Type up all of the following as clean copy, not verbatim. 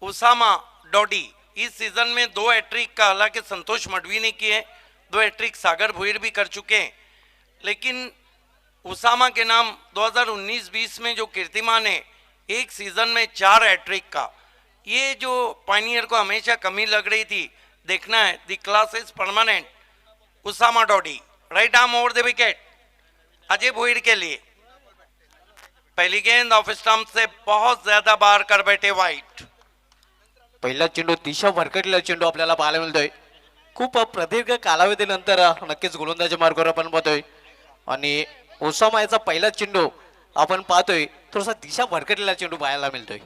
उसामा डॉडी इस season में 2 hat trick का, हालांकि संतोष मडवी ने किए, 2 हैट्रिक सागर भुईर भी कर चुके हैं, लेकिन उसामा के नाम 2019-20 में जो कीर्तिमान है एक सीजन में 4 हैट्रिक का, ये जो पायनियर को हमेशा कमी लग रही थी, देखना है। The class is permanent. Usama Daudi, right arm over the wicket Ajay Bhuir के लिए। पहली गेंद ऑफ स्टंप से बहुत ज्यादा बाहर कर बैठे वाइट। पहिला चेंडू दिशा भरकटलेला चेंडू आपल्याला पाहायला मिळतोय। खूप प्रदीर्घ कालावधीनंतर नक्कीच गोलंदाजी मार्गावर आपण पाहतोय आणि ओसामा याचा पहिला चेंडू आपण पाहतोय, थोडासा दिशा भरकटलेला चेंडू पाहायला मिळतोय।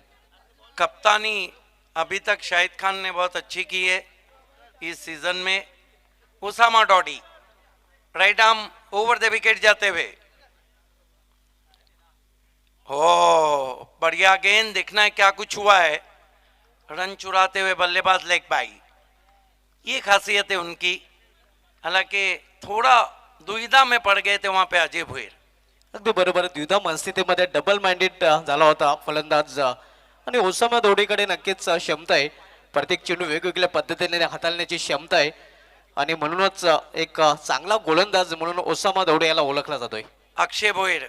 कप्तानी अभी तक शाहिद खान ने बहुत अच्छी की है इस सीजन में। Usama Daudi, right arm over the wicket जाते हुए। हो, बढ़िया गेंद, देखना है क्या कुछ हुआ है। रन चुराते हुए बल्लेबाज लेग बाई, ये खासियत है उनकी। हालांकि थोड़ा दुविधा में पड़ गए थे वहां पे अजय भुईर। अगदी बरोबर, द्विधा मनस्थितीमध्ये डबल माइंडेड झाला होता फलंदाज आणि ओसामा डॉडीकडे नक्कीच क्षमता आहे, प्रत्येक चेंडू वेगवेगळ्या पद्धतीने हाताळण्याची क्षमता आहे आणि म्हणूनच एक चांगला गोलंदाज म्हणून ओसामा डॉडी याला ओळखला जातोय। Akshay Bhuir,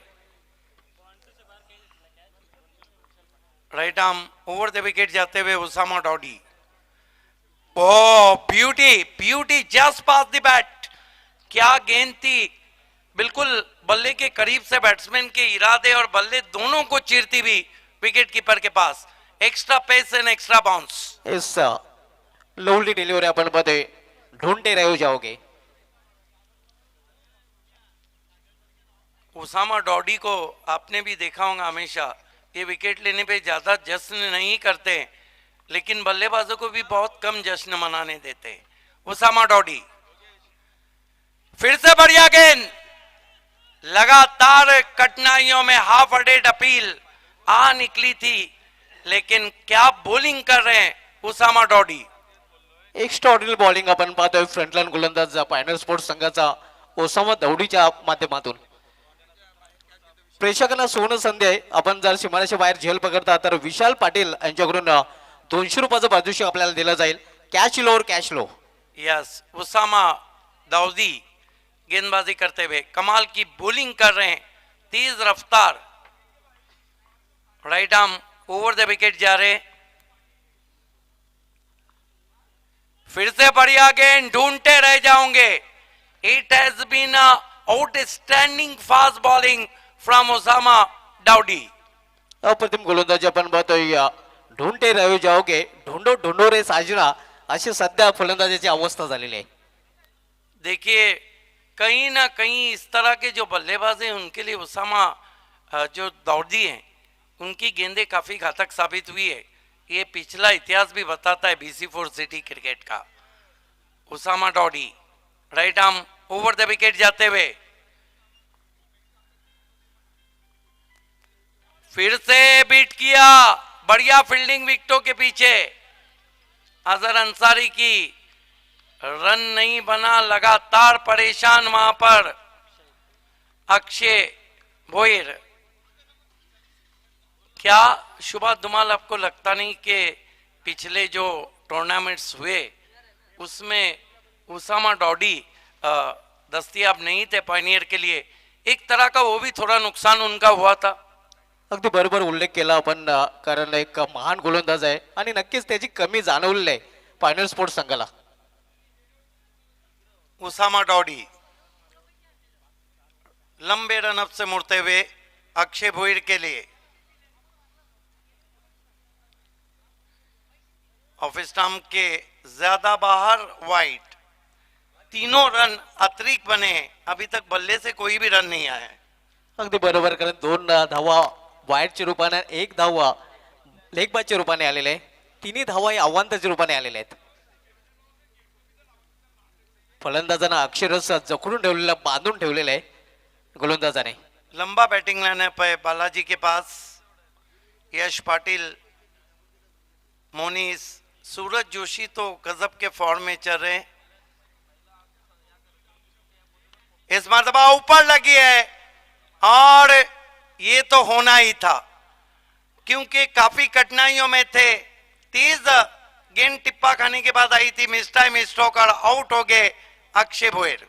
right arm over the wicket जाते हुए Usama Daudi. Oh beauty beauty, just past the bat. क्या गेंद थी, बिल्कुल बल्ले के करीब से बैट्समैन के इरादे और बल्ले दोनों को चीरती हुई विकेट कीपर के पास। एक्स्ट्रा पेस एंड एक्स्ट्रा बाउंस। इस लवली डिलीवरी अपन पाहतोय, ढूंढते रहो जाओगे। उसामा डॉडी को आपने भी देखा होगा, हमेशा ये विकेट लेने पे ज्यादा जश्न नहीं करते, लेकिन बल्लेबाजों को भी बहुत कम जश्न मनाने देते। उसामा डॉडी, फिर से बढ़िया गेंद, लगातार कठिनाइयों में हाफ अडेड अपील आ निकली थी, लेकिन क्या बॉलिंग कर रहे हैं उसामा डॉडी। एक्स्ट्राऑर्डिनरी बॉलिंग आपण पाहतोय फ्रंटलाईन गोलंदाज पायनर स्पोर्ट्स संघाचा ओसामा डॉडीच्या माध्यमातून। प्रेक्षकांना सोनं संधी आहे, आपण जर सीमारेषे बाहेर झेल पकडता तर विशाल पाटील यांच्याकडून 200 रुपयाचं पारितोषिक आपल्याला दिलं जाईल। कॅश लो और कॅश लो। यस, उसामा दाऊदी गेंदबाजी करते हुए कमाल की बॉलिंग कर रहे हैं, तेज रफ्तार, right arm over the wicket जा रहे। फिर से बढ़िया गेंद, ढूंढते रह जाओगे। It has been outstanding fast bowling from Usama Daudi. अप्रतिम गोलंदाजी आपण पाहतोय, ढूंढते रहो जाओगे, ढूंढो ढूंढो रे साजना, अशी सध्या फलंदाजीची अवस्था झालेली आहे। देखिए, कहीं ना कहीं इस तरह के जो बल्लेबाज हैं उनके लिए उसामा जो दाऊदी हैं उनकी गेंदें काफी घातक साबित हुई है। ये पिछला इतिहास भी बताता है BC4 सिटी क्रिकेट का। Usama Daudi, right arm over the wicket जाते हुए। फिर से बीट किया, बढ़िया फील्डिंग विकेटों के पीछे। अजहर अंसारी की रन नहीं बना, लगातार परेशान वहां पर अक्षय भुईर। क्या शुभा धुमाल, आपको लगता नहीं कि पिछले जो टूर्नामेंट्स हुए उसमें उसामा डॉडी दस्तयाब नहीं थे पायनियर के लिए, एक तरह का वो भी थोड़ा नुकसान उनका हुआ था। अगदी बरोबर उल्लेख केला आपण, कारण एक महान गोलंदाज आहे आणि नक्कीच त्याची कमी जाणवली आहे पायनर स्पोर्ट्स संघाला। उसामा डॉडी लंबे रनअप से मुड़ते हुए अक्षय भुईर के लिए। ऑफ स्टंप के ज्यादा बाहर वाइड, तीनों रन अतिरिक्त बने, अभी तक बल्ले से कोई भी रन नहीं आया। अगदी बरोबर, कारण 2 धावा वाईडच्या रूपाने, 1 धावा लेग बायच्या रूपाने आलेले आहे, 3 धावा या आव्हानाच्या रूपाने आलेले आहेत। फलंदाजांना अक्षरशः जखडून ठेवलेला, बांधून ठेवलेला आहे गोलंदाजाने। लंबा बैटिंग लाइनअप है बालाजी के पास। यश पाटिल, मोनीस, सूरज जोशी तो गजब के फॉर्म में चल रहे हैं। इस मरतबा ऊपर लगी है और ये तो होना ही था, क्योंकि काफी कठिनाइयों में थे तेज गेंद टिप्पा खाने के बाद आई थी, मिस टाइम स्ट्रोक और आउट हो गए अक्षय भोयर.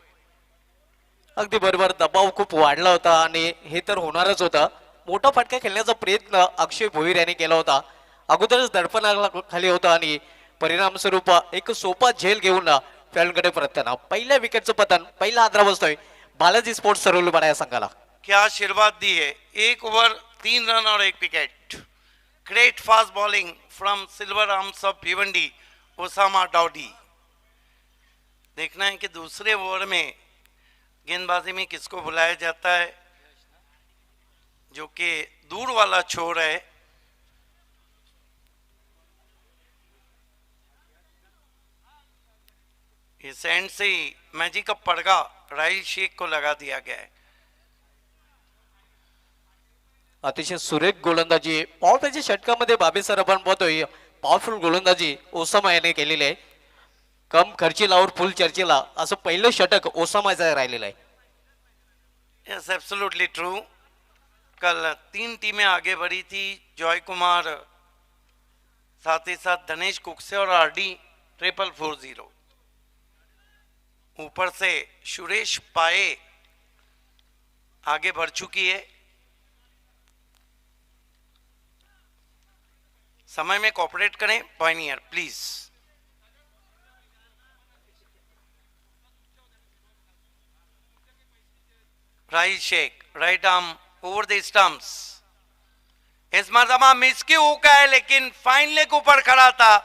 अगदी बरोबर, दबाव खूप वाढला होता आणि हे तर होणारच होता. मोठा फटका खेळण्याचा प्रयत्न अक्षय भोईर यांनी केला होता. अगोदरच दडपणाला खाली होता आणि परिणाम स्वरूप एक सोपा झेल घेऊन फॅलकडे परतताना पहिल्या विकेटचं पतन, पहिला आदरा बसतोय बालाजी स्पोर्ट्स सरोलीबारा या संघाला. क्या आशीर्वाद दी है. 1 ओवर 3 रन और 1 wicket. Great fast bowling from silver arms of Bhiwandi Osama Daudi. देखना है कि दूसरे ओवर में गेंदबाजी में किसको बुलाया जाता है, जो कि दूर वाला छोर है. इस एंड से ही मैजिक का पड़गा राहिल शेख को लगा दिया गया है. अतिशय सुरेख गोलंदाजी पॉवरच्या षटकामध्ये बाबी सर आपण पाहतोय. पॉवरफुल गोलंदाजी ओसामा याने केलेली आहे. कम खर्चीला और फुल चर्चेला असं पहिलं षटक ओसामाचं राहिलेलं आहे. Yes absolutely true. कल 3 टीमें आगे बढ़ी थी. जॉय कुमार, साथ ही साथ धनेश कुकसे और आरडी 440. ऊपर से सुरेश पाए आगे बढ़ चुकी है. समय में कोऑपरेट करें pioneer please. Rahil Shaikh right arm over the stumps. इस मरतबा मिस की हुक है, लेकिन फाइन लेग ऊपर खड़ा था.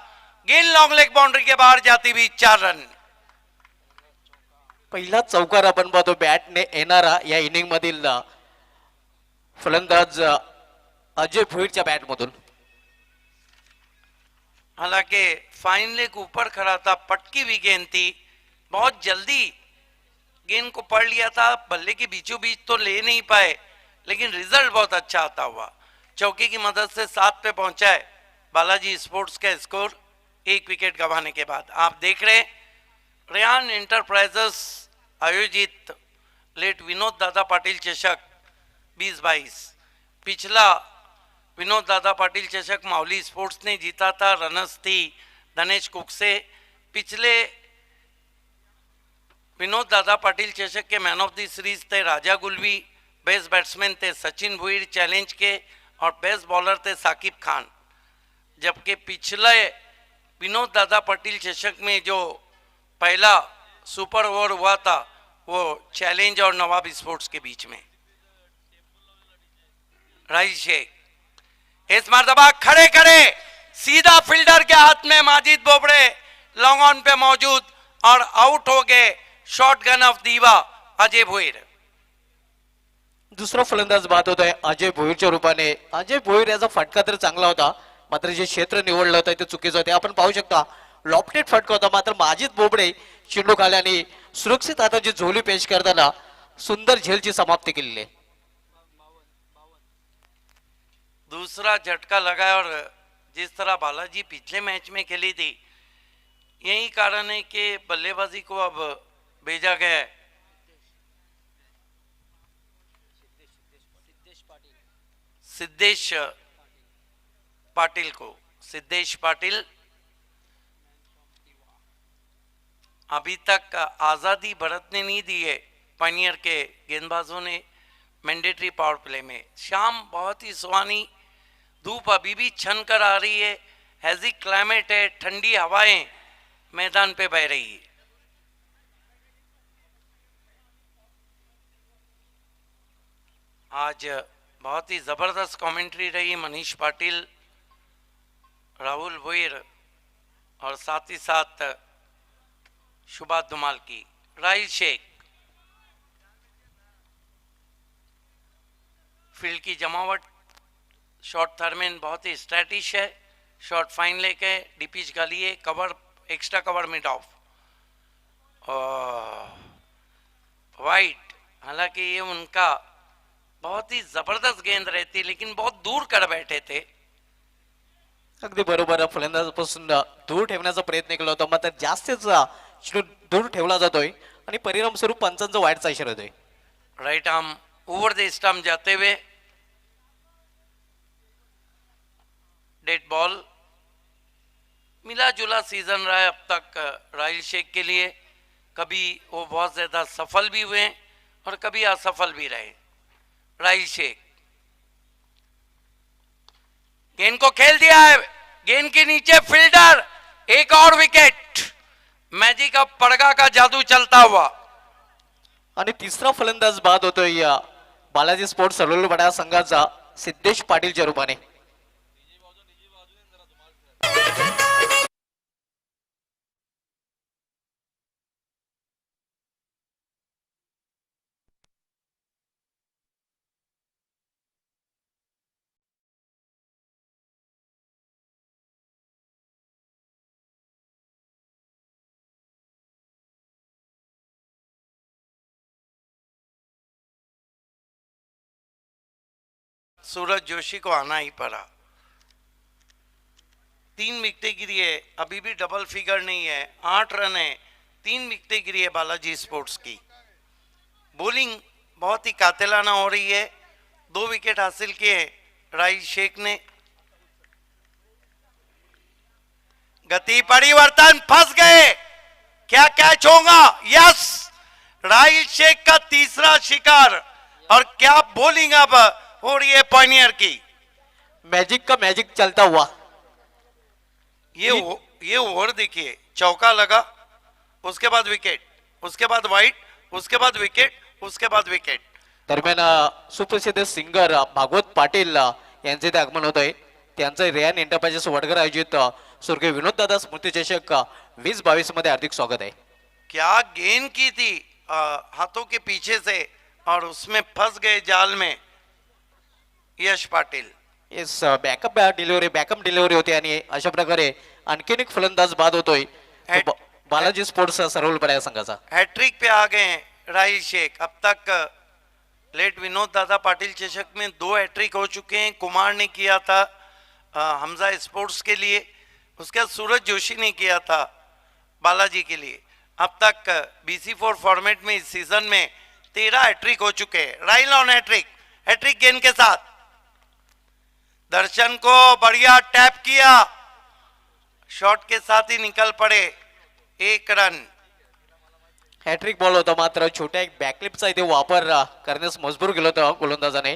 गेंद लॉन्ग लेग बाउंड्री के बाहर जाती हुई 4 रन. पहिला चौकार आपण पाहतो बॅटने येणारा या इनिंग मधील फलंदाज अजय भोईरच्या बॅट मधून. हालांकि फाइन लेग ऊपर खड़ा था, पटकी हुई गेंद थी, बहुत जल्दी गेंद को पढ़ लिया था. बल्ले के बीचों बीच तो ले नहीं पाए, लेकिन रिजल्ट बहुत अच्छा आता हुआ. चौकी की मदद से 7 पे पहुंचा है बालाजी स्पोर्ट्स का स्कोर 1 विकेट गंवाने के बाद. आप देख रहे रेयान एंटरप्राइजेस आयोजित लेट विनोद दादा पाटिल चषक 2022. पिछला विनोद दादा पाटिल चषक माउली स्पोर्ट्स ने जीता था. रनर्स थी धनेश कुकसे. पिछले विनोद दादा पाटिल चषक के मैन ऑफ द सीरीज थे राजा गुलवी. बेस्ट बैट्समैन थे सचिन भोईर चैलेंज के, और बेस्ट बॉलर थे साकिब खान. जबकि पिछले विनोद दादा पाटिल चषक में जो पहला सुपर ओवर हुआ था वो चैलेंज और नवाब स्पोर्ट्स के बीच में. राहिल शेख इस मरतबा खड़े खड़े सीधा फील्डर के हाथ में माजिद बोबड़े लॉन्ग ऑन पे मौजूद, और आउट हो गए शॉटगन ऑफ दीवा अजय भोईर. दुसरा फलंदाज बाद होत आहे अजय भोईरच्या रूपाने. अजय भोईर याचा फटका तर चांगला होता, मात्र जे क्षेत्र निवडलं होतं ते चुकीचं होते. आपण पाहू शकता लॉफ्टेड फटका होता, मात्र माजिद बोबडे चेंडू खाली आणि सुरक्षित हाताची झोली पेश करताना सुंदर झेलची समाप्ती केलेली आहे. दूसरा झटका लगा, और जिस तरह बालाजी पिछले मैच में खेली थी, यही कारण है कि बल्लेबाजी को अब भेजा गया है. सिद्धेश पाटिल को. सिद्धेश पाटिल अभी तक आजादी भरत ने नहीं दी है पायनियर के गेंदबाजों ने मैंडेटरी पावर प्ले में. शाम बहुत ही सुहानी, धूप अभी भी छन कर आ रही है. हैजी क्लाइमेट है, ठंडी हवाएं मैदान पे बह रही है. आज बहुत ही जबरदस्त कमेंट्री रही मनीष पाटिल, राहुल भोईर और साथ ही साथ शुभा धुमाल की. राहिल शेख फील्ड की जमावट, शॉर्ट थर्मेन बहुत ही स्टैटिश है. शॉर्ट फाइन लेके डीपीच gully, cover extra cover mid off वाइट. हालांकि ये उनका बहुत ही जबरदस्त गेंद रहती, लेकिन बहुत दूर कर बैठे थे. अगदी बरोबर, फलंदाजापासून दूर ठेवण्याचा प्रयत्न केला होता, मात्र जास्तच दूर ठेवला जातोय आणि परिणाम स्वरूप पंचांचा वाईटचा इशारा होतोय. Right arm over the stump जाते हुए डेड बॉल. मिला जुला सीजन रहा है अब तक राहिल शेख के लिए। कभी वो बहुत ज़्यादा सफल भी हुए और कभी असफल भी रहे। राहिल शेख गेंद को खेल दिया है, गेंद के नीचे फील्डर, एक और विकेट। मैजिक ऑफ पड़गा का जादू चलता हुआ। आणि तिसरा फलंदाज बाद होतोय या बालाजी स्पोर्ट्स सलोलवाडा संघाचा सिद्धेश पाटीलच्या रूपाने. सूरज जोशी को आना ही पड़ा। 3 विकेटें गिरी है, अभी भी डबल फिगर नहीं है, 8 रन है, 3 विकेटें गिरी है बालाजी स्पोर्ट्स की। बॉलिंग बहुत ही कातिलाना हो रही है। 2 विकेट हासिल किए राहिल शेख ने। गति परिवर्तन, फंस गए, क्या कैच होगा? यस, राहिल शेख का तीसरा शिकार। और क्या बॉलिंग अब हो रही है पॉइनियर की। मैजिक का मैजिक चलता हुआ. ये ओवर देखिए, चौका लगा, उसके बाद विकेट, उसके बाद वाइड, उसके बाद विकेट, उसके बाद विकेट. दरम्यान सुप्रसिद्ध सिंगर भागवत पाटील यांचे ते आगमन होत आहे. त्यांचं रेयान एंटरप्राइजेस वडगर आयोजित स्वर्गीय विनोददादा स्मृती चषक 2022 मध्ये हार्दिक स्वागत आहे. क्या गेंद की थी हाथों के पीछे से और उसमें फंस गए जाल में यश पाटील. येस, बॅकअप डिलिव्हरी होती आणि अशा प्रकारे आणखीन एक फलंदाज बाद होतोय बालाजी स्पोर्ट्स सरवलपडा संघाचा. हैट्रिक पे आ गए राहिल शेख. अब तक लेट विनोद दादा पाटिल चषक में 2 हैट्रिक हो चुके हैं. कुमार ने किया था हमजा स्पोर्ट्स के लिए, उसके बाद सूरज जोशी ने किया था बालाजी के लिए. अब तक BC4 फॉर्मेट में इस सीजन में 13 हैट्रिक हो चुके हैं. राहिल ऑन हैट्रिक गेंद के साथ दर्शन को बढ़िया टैप किया, शॉट के साथ ही निकल पड़े. 1 रन. हॅट्रिक बॉल होता, मात्र छोट्या एक बॅकलिपचा इथे वापर करण्यास मजबूर केला होता गोलंदाजाने.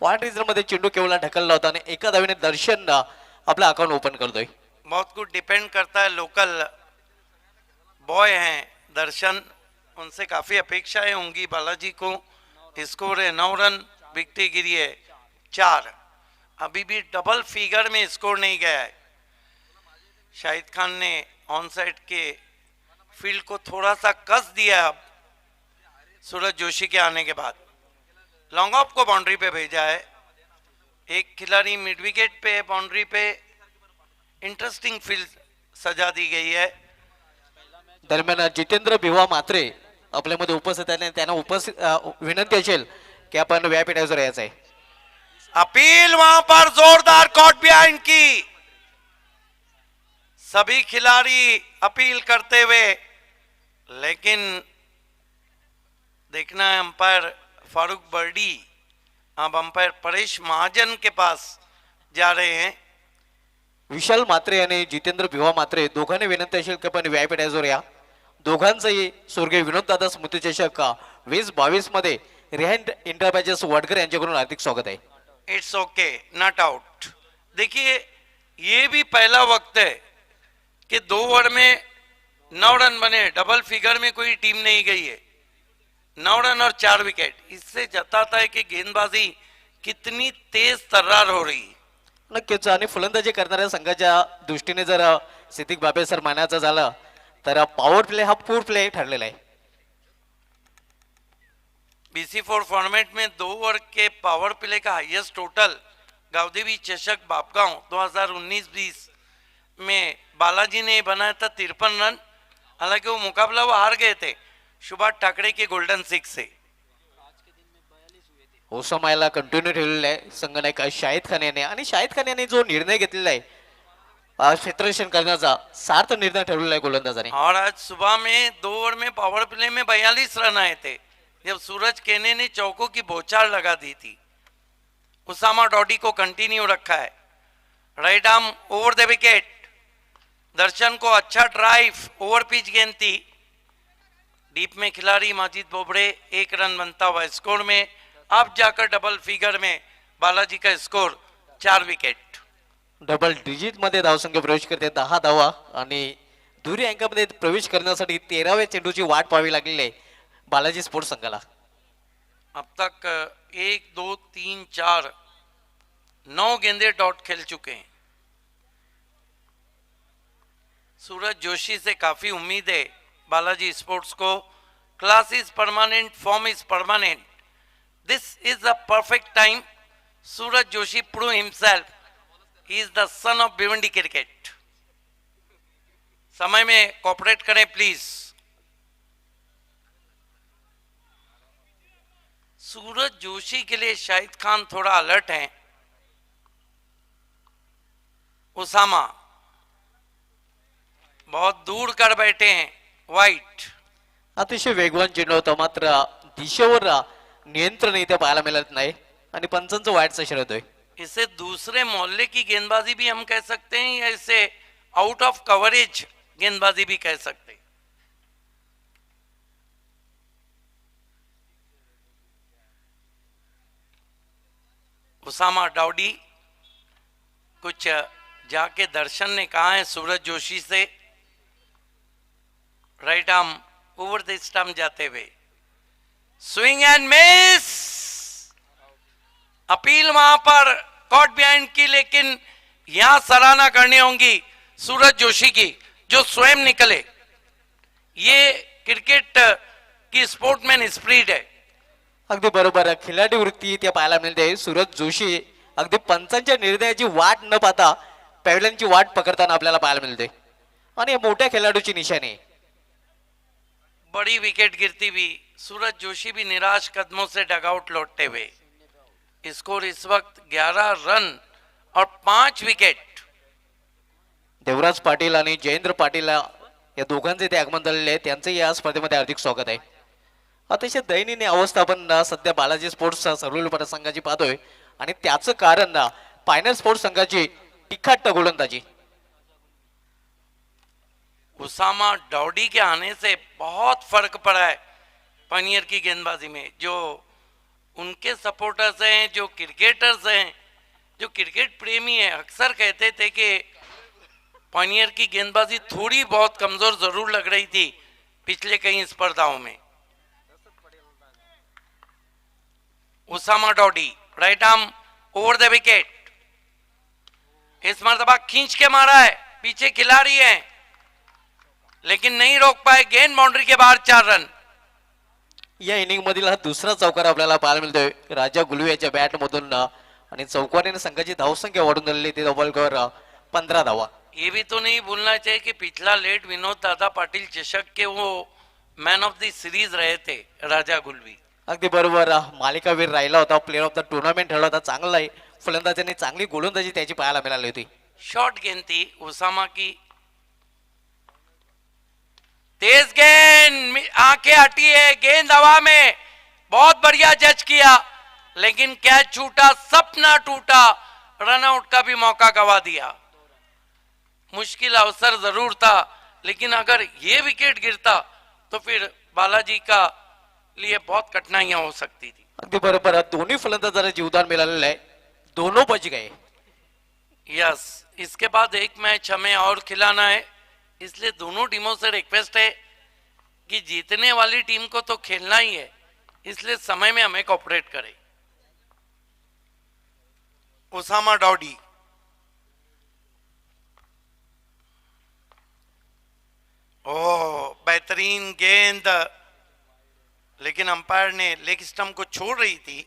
पॉइंट रिझन मध्ये चेंडू केवळ ढकलला होता आणि एका धावेने दर्शन आपला अकाउंट ओपन करतोय. बहुत कुछ डिपेंड करता है. लोकल बॉय हैं दर्शन, उनसे काफी अपेक्षाएं होंगी बालाजी को. स्कोर है 9 रन, विकेट गिरी है 4. अभी भी डबल फिगर में स्कोर नहीं गया है. शाहिद खान ने ऑन साइड के फील्ड को थोड़ा सा कस दिया. अब सूरज जोशी के आने के बाद लॉन्ग ऑफ को बाउंड्री पे भेजा है. एक खिलाड़ी मिड विकेट पे, बाउंड्री पे इंटरेस्टिंग फील्ड सजा दी गई है. दरम्यान जितेंद्र भिवा मात्रे आपल्यामध्ये उपस्थित आहे. त्यांना उपस्थित विनंती असेल की आपण व्यापीठावर यायचं आहे. अपील वहां पर जोरदार कॉट बिहाइंड की. सभी खिलाड़ी अपील करते हुए, लेकिन देखना है अंपायर फारूक बर्डी अब अंपायर परेश महाजन के पास जा रहे हैं. विशाल मात्रे आणि जितेंद्र भिवा मात्रे दोघांनी विनंती असेल की आपण व्यापीठावर या. दोघांचंही स्वर्गीय विनोददादा स्मृती चषक 2022 मध्ये रेहंड एंटरप्राइजेस वडकर यांच्याकडून हार्दिक स्वागत आहे. It's okay, not out. देखिए, ये भी पहला वक्त है कि 2 ओवर में 9 रन बने. डबल फिगर में कोई टीम नहीं गई है. 9 रन और 4 विकेट. इससे जताता है कि गेंदबाजी कितनी तेज तर्रार हो रही. नक्कीच. आणि फलंदाजी करणाऱ्या संघाच्या दृष्टीने जर सिद्दीक बाबे सर मानायचं झालं तर पॉवर प्ले हा पूर प्ले ठरलेला आहे. BC4 फॉर्मेट में 2 ओवर के पावर प्ले का हाईएस्ट टोटल गावदेवी चषक बापगांव 2019-20 में बालाजी ने बनाया था 53 रन. हालांकि वो मुकाबला वो हार गए थे सुभाष ठाकरे के गोल्डन 6 से. ओसामायला कंटिन्यू ठेवलेला आहे संघनायक शाहिद खान याने. आणि शाहिद खान याने जो निर्णय घेतलेला आहे क्षेत्ररक्षण करण्याचा सार्थ निर्णय ठरवलेला आहे गोलंदाजाने. और आज सुबह में 2 ओवर में पावर प्ले में 42 रन आए थे जब सूरज केने ने चौकों की बौछार लगा दी थी. उसामा डॉडी को कंटिन्यू रखा है. Right arm over the wicket. Darshan को अच्छा ड्राइव, ओवर पिच गेंद थी, डीप में खिलाड़ी माजिद बोबड़े, 1 रन बनता हुआ स्कोर में। अब जाकर डबल फिगर में बालाजी का स्कोर 4 विकेट। डबल डिजिट मध्ये धावसंख्या प्रवेश करते 10 धावा आणि दुरी अंकामध्ये प्रवेश करण्यासाठी 13व्या चेंडूची वाट पाहावी लागलेली आहे बालाजी स्पोर्ट्स संघाला. अब तक 1 2 3 4 9 गेंदे डॉट खेल चुके हैं। सूरज जोशी से काफी उम्मीद है बालाजी स्पोर्ट्स को। Class is permanent, form is permanent, this is a perfect time. Suraj Joshi prove himself, he is the son of Bhiwandi cricket. समय में कोऑपरेट करें प्लीज। सूरज जोशी के लिए शाहिद खान थोड़ा अलर्ट हैं। उसामा बहुत दूर कर बैठे हैं, वाइट। अतिशय वेगवान चेंडू होता, मात्र दिशेवर नियंत्रण इथे पाहायला मिळत नाही आणि पंचांचं वाईटचा इशारा होतोय. इसे दूसरे मोहल्ले की गेंदबाजी भी हम कह सकते हैं या इसे आउट ऑफ कवरेज गेंदबाजी भी कह सकते हैं। उसामा डाउडी, कुछ जाके दर्शन ने कहा है सूरज जोशी से। Right arm over the stump जाते हुए, स्विंग एंड मिस। अपील वहां पर कॉट बिहाइंड की, लेकिन यहां सराहना करनी होगी सूरज जोशी की जो स्वयं निकले। ये क्रिकेट की स्पोर्टमैन स्पिरिट है। अगदी बरोबर, खिलाडी वृत्ती इथे पाहायला मिळते. सूरज जोशी अगदी पंचांच्या निर्णयाची वाट न पाहता पॅव्हलियनची वाट पकडताना आपल्याला पाहायला मिळते आणि मोठ्या खेळाडूची निशाणी. बड़ी विकेट गिरती हुई सूरज जोशी भी निराश कदमों से डगआउट लौटते हुए। स्कोर इस वक्त 11 रन और 5 विकेट। देवराज पाटील आणि जयेंद्र पाटील या दोघांचे ते आगमन झालेले आहे, त्यांचे या स्पर्धेमध्ये हार्दिक स्वागत आहे. अतिशय दयनीय अवस्था आपण सध्या बालाजी स्पोर्ट्स सर्वोपरी संघाची पाहतोय आणि त्याचं कारण फायनल स्पोर्ट्स संघाची तिखट गोलंदाजी. उसामा डाउडी के आने से बहुत फर्क पड़ा है पनियर की गेंदबाजी में। जो उनके सपोर्टर्स हैं, जो क्रिकेटर्स हैं, जो क्रिकेट प्रेमी हैं, अक्सर कहते थे कि पनियर की गेंदबाजी थोड़ी बहुत कमजोर जरूर लग रही थी पिछले कई स्पर्धाओं में। Usama Daudi right arm over the wicket, इस मर्तबा खींच के मारा है, पीछे खिलाड़ी है लेकिन नहीं रोक पाए, गेंद बाउंड्री के बाहर 4 रन। या इनिंग मधील हा दुसरा चौकार आपल्याला पाहायला मिळतोय राजा गुलवे याच्या बॅट मधून आणि चौकारीने संघाची धावसंख्या वाढून झालेली ती डबलकर 15 धावा. ये भी तो नहीं भूलना चाहिए कि पिछला लेट विनोद दादा पाटिल चषक के वो मैन ऑफ द सीरीज रहे थे राजा गुलवी. अगदी बरोबर, मालिकावीर राहिला होता, प्लेअर ऑफ द टुर्नामेंट ठरला होता, चांगला फलंदाजांनी चांगली गोलंदाजी त्याची पाहायला मिळाली होती. शॉर्ट गेंद थी उसामा की, तेज गेंद, आंखें हटी है, गेंद हवा में, बहुत बढ़िया जज किया लेकिन कैच छूटा, सपना टूटा, रनआउट का भी मौका गवा दिया। मुश्किल अवसर जरूर था लेकिन अगर ये विकेट गिरता तो फिर बालाजी का लिए बहुत कठिनाइयां हो सकती थी. अगदी बरोबर, दोन्ही फलंदाजांना जीवदान मिळालेलं आहे, दोनों बच गए. यस, इसके बाद एक मैच हमें और खिलाना है, इसलिए दोनों टीमों से रिक्वेस्ट है कि जीतने वाली टीम को तो खेलना ही है, इसलिए समय में हमें कोऑपरेट करें. उसामा डाउडी, ओह बेहतरीन गेंद, लेकिन अंपायर ने लेग स्टंप को छोड़ रही थी,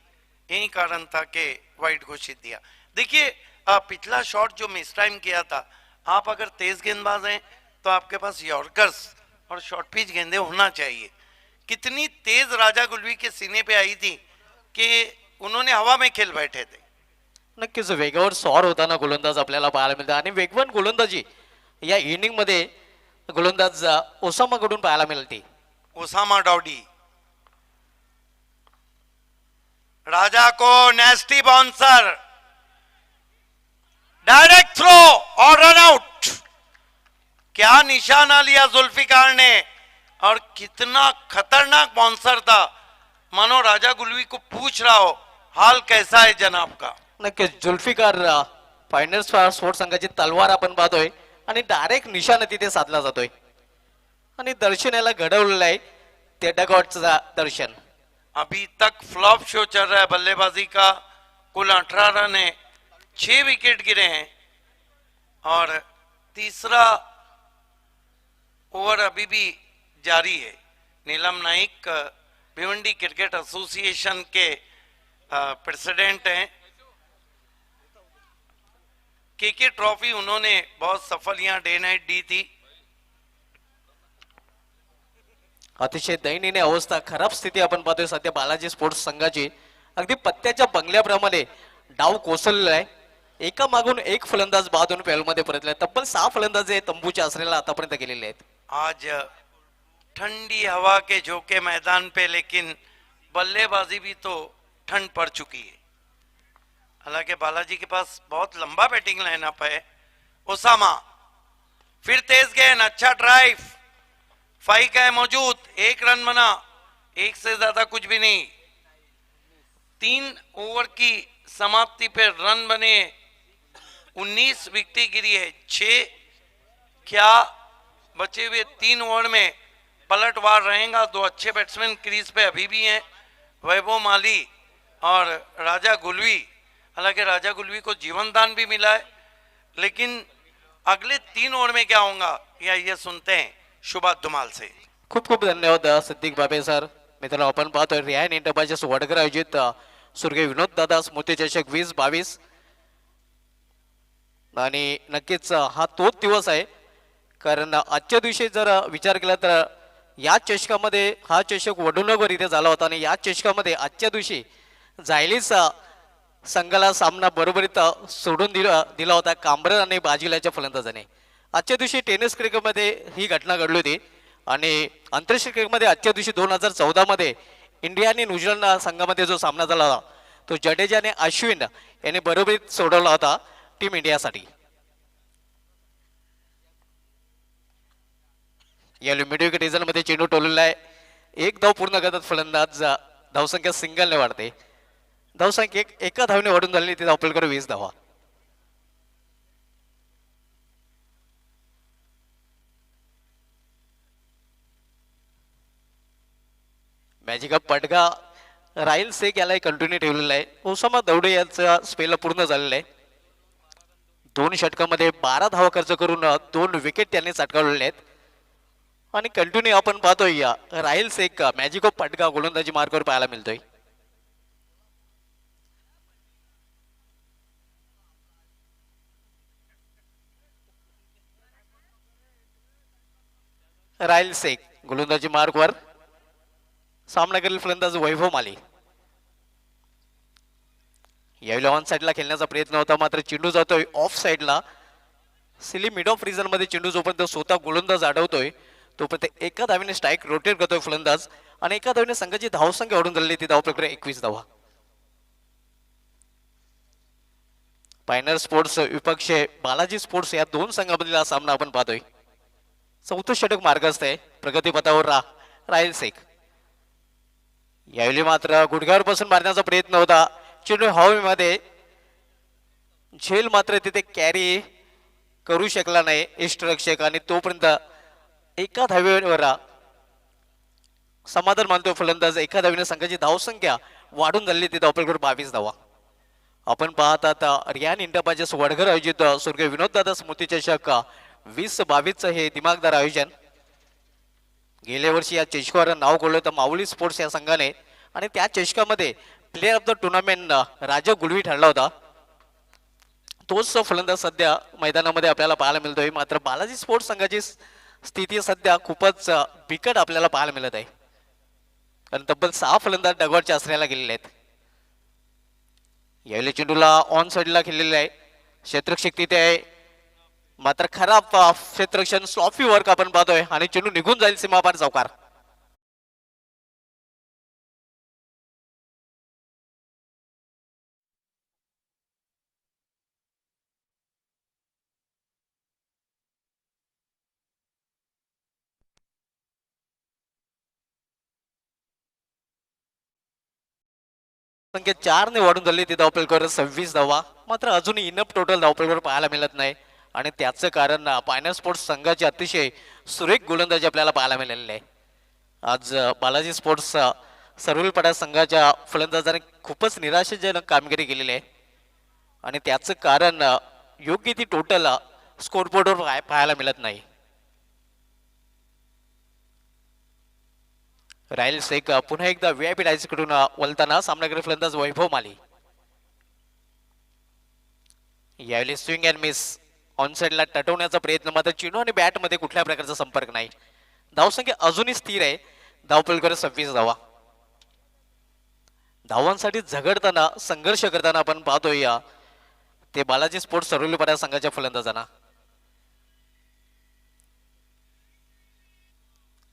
यही कारण था कि वाइड घोषित दिया. देखिए पिछला शॉट जो मिस टाइम किया था, आप अगर तेज गेंदबाज हैं तो आपके पास यॉर्कर्स और शॉर्ट पिच गेंदे होना चाहिए. कितनी तेज राजा गुलवी के सीने पे आई थी कि उन्होंने हवा में खेल बैठे थे. नक्कीच वेगावर सॉर होताना गोलंदाज आपल्याला पाहायला मिळतात आणि वेगवान गोलंदाजी या इनिंग मध्ये गोलंदाज ओसामा कडून पाहायला मिळते. ओसामा डाउडी, राजा को नेस्टी बाउंसर, डायरेक्ट थ्रो और रन आउट. क्या निशाना लिया जुल्फिकार ने, और कितना खतरनाक बाउंसर था, मानो राजा गुलवी को पूछ रहा हो हाल कैसा है जनाब का. नक्कीच जुल्फिकार फायनल स्पोर्ट्स संघाची तलवार आपण पाहतोय आणि डायरेक्ट निशाणा तिथे साधला जातोय आणि दर्शन याला घडवलेलं आहे त्या डगआउटचं दर्शन. अभी तक फ्लॉप शो चल रहा है बल्लेबाजी का. कुल 18 रन है, 6 विकेट गिरे हैं और तीसरा ओवर अभी भी जारी है. नीलम नाइक भिवंडी क्रिकेट एसोसिएशन के प्रेसिडेंट हैं. केके ट्रॉफी उन्होंने बहुत सफल यहाँ डे नाइट दी थी. अतिशय दयनीय अवस्था, खराब स्थिती आपण पाहतोय सध्या बालाजी स्पोर्ट्स संघाची. अगदी पत्त्याच्या बंगल्याप्रमाणे डाव कोसळलेला आहे. एका मागून एक फलंदाज बादून पेलमध्ये परतले. तब्बल 6 फलंदाज हे तंबूच्या आसरेला आतापर्यंत गेलेले आहेत. आज ठंडी हवा के झोंके मैदान पे, लेकिन बल्लेबाजी भी तो ठंड पड़ चुकी है. हालांकि बालाजी के पास बहुत लंबा बैटिंग लाइनअप है. ओसामा फिर तेज गेंद, अच्छा ड्राइव, 5 का है मौजूद, 1 रन बना, 1 से ज्यादा कुछ भी नहीं. 3 ओवर की समाप्ति पे रन बने, 19 विकेट गिरी है, 6. क्या बचे हुए 3 ओवर में पलटवार रहेगा? 2 अच्छे बैट्समैन क्रीज पे अभी भी हैं, वैभव माली और राजा गुलवी. हालांकि राजा गुलवी को जीवन दान भी मिला है, लेकिन अगले 3 ओवर में क्या होगा या ये सुनते हैं शुभात धुमाल से. खूप खूप धन्यवाद सिद्दीक बाबे सर. मित्रांनो आपण पाहतोय रियान इंटरप्राइजेस वडकर आयोजित स्वर्गीय विनोद दादा स्मृती चषक 2022 आणि नक्कीच हा तोच दिवस आहे. कारण आजच्या दिवशी जर विचार केला तर या चषकामध्ये हा चषक वडुनगर इथे झाला होता आणि या चषकामध्ये आजच्या दिवशी जायलीस संघाला सामना बरोबरीत सोडून दिला होता कांबरर आणि बाजीलाच्या फलंदाजाने. आजच्या दिवशी टेनिस क्रिकेटमध्ये ही घटना घडली होती आणि आंतरराष्ट्रीय क्रिकेटमध्ये आजच्या दिवशी 2014 मध्ये इंडिया आणि न्यूझीलंड संघामध्ये जो सामना झाला होता तो जडेजा आणि अश्विन यांनी बरोबरीत सोडवला होता टीम इंडियासाठी. या लिमिटेड रिझन मध्ये चेंडू टोललेला आहे. 1 धाव पूर्ण करतात फलंदाज. धावसंख्या सिंगलने वाढते. धावसंख्या एका धावने वाढून झालेली ती धावपलकर 20 धावा. मॅजिका पटगा राहिल शेख याला कंटिन्यू ठेवलेला आहे. ओसामा दौडे याचा स्पेल पूर्ण झालेला आहे. 2 षटकामध्ये 12 धावा खर्च करून 2 विकेट त्यांनी चटकावलेले आहेत आणि कंटिन्यू आपण पाहतोय या राहिल शेख मॅजिको पटगा गोलंदाजी मार्कवर पाहायला मिळतोय. राहिल शेख गोलंदाजी मार्कवर. सामना करेल फलंदाज वैभव माली. यावेळी ऑन साइडला खेळण्याचा प्रयत्न होता मात्र चेंडू जातोय ऑफ साइडला. सिली मिड ऑफ रिजन मध्ये चेंडू जोपर्यंत स्वतः गोलंदाज अडवतोय तोपर्यंत एका धावेने स्ट्राईक रोटेट करतोय फलंदाज आणि एका धावेने संघाची धावसंख्या वाढून झालेली ती धावप्रक्रिया 21 धावा. पायनर स्पोर्ट्स विपक्ष बालाजी स्पोर्ट्स या 2 संघामधील हा सामना आपण पाहतोय. 4थं षटक मार्गस्थ आहे. प्रगतीपथावर राहिल शेख. यावेळी मात्र गुडघ्यावर बसून मारण्याचा प्रयत्न होता. चेंडू हवेमध्ये झेल मात्र तिथे कॅरी करू शकला नाही इष्टरक्षक आणि तोपर्यंत एका धावेवर समाधान मानतोय फलंदाज. एका धावेने संघाची धावसंख्या वाढून झालेली ती धावपलकर 22 धावा. आपण पाहत आता रियान इंटरप्राइजेस वडघर आयोजित स्वर्गीय विनोद दादा स्मृती चषक 2022 हे दिमागदार आयोजन. गेल्या वर्षी या चषकावर नाव कोरलं होतं माऊली स्पोर्ट्स या संघाने आणि त्या चषकामध्ये प्लेअर ऑफ द टुर्नामेंट राजा गुलवी ठरला होता. तोच फलंदाज सध्या मैदानामध्ये आपल्याला पाहायला मिळतोय. मात्र बालाजी स्पोर्ट्स संघाची स्थिती सध्या खूपच बिकट आपल्याला पाहायला मिळत आहे. कारण तब्बल 6 फलंदाज डगआउटच्या आसऱ्याला गेलेले आहेत. यावेळी चेंडूला ऑन साइडला खेळलेले आहे. क्षेत्ररक्षक तिथे आहे मात्र खराब क्षेत्ररक्षण स्लॉफी वर्क आपण पाहतोय आणि चेंडू निघून जाईल सीमापार चौकार. संख्या 4 ने वाढून झाली ती धावपलकर 26 धावा. मात्र अजूनही इनफ टोटल धावपलकर पाहायला मिळत नाही आणि त्याचं कारण पायनर स्पोर्ट्स संघाचे अतिशय सुरेख गोलंदाजी आपल्याला पाहायला मिळालेले आहे. आज बालाजी स्पोर्ट्स सरवलीपाडा संघाच्या फलंदाजाने खूपच निराशाजनक कामगिरी केलेली आहे आणि त्याचं कारण योग्य ती टोटल स्कोरबोर्डवर पाहायला मिळत नाही. राहिल शेख पुन्हा एकदा व्हीआयपी डायस कडून वलताना सामनाकडे फलंदाज वैभव माली. यावेळी स्विंग अँड मिस ऑन साइडला टटवण्याचा प्रयत्न, मात्र चेंडू आणि बॅट मध्ये कुठल्या प्रकारचा संपर्क नाही. धावसंख्या अजूनही स्थिर आहे. धावपलकर 26 धावा. धावांसाठी झगडताना संघर्ष करताना आपण पाहतोय ते बालाजी स्पोर्ट्स सरवलीपाडा संघाच्या फलंदाजांना.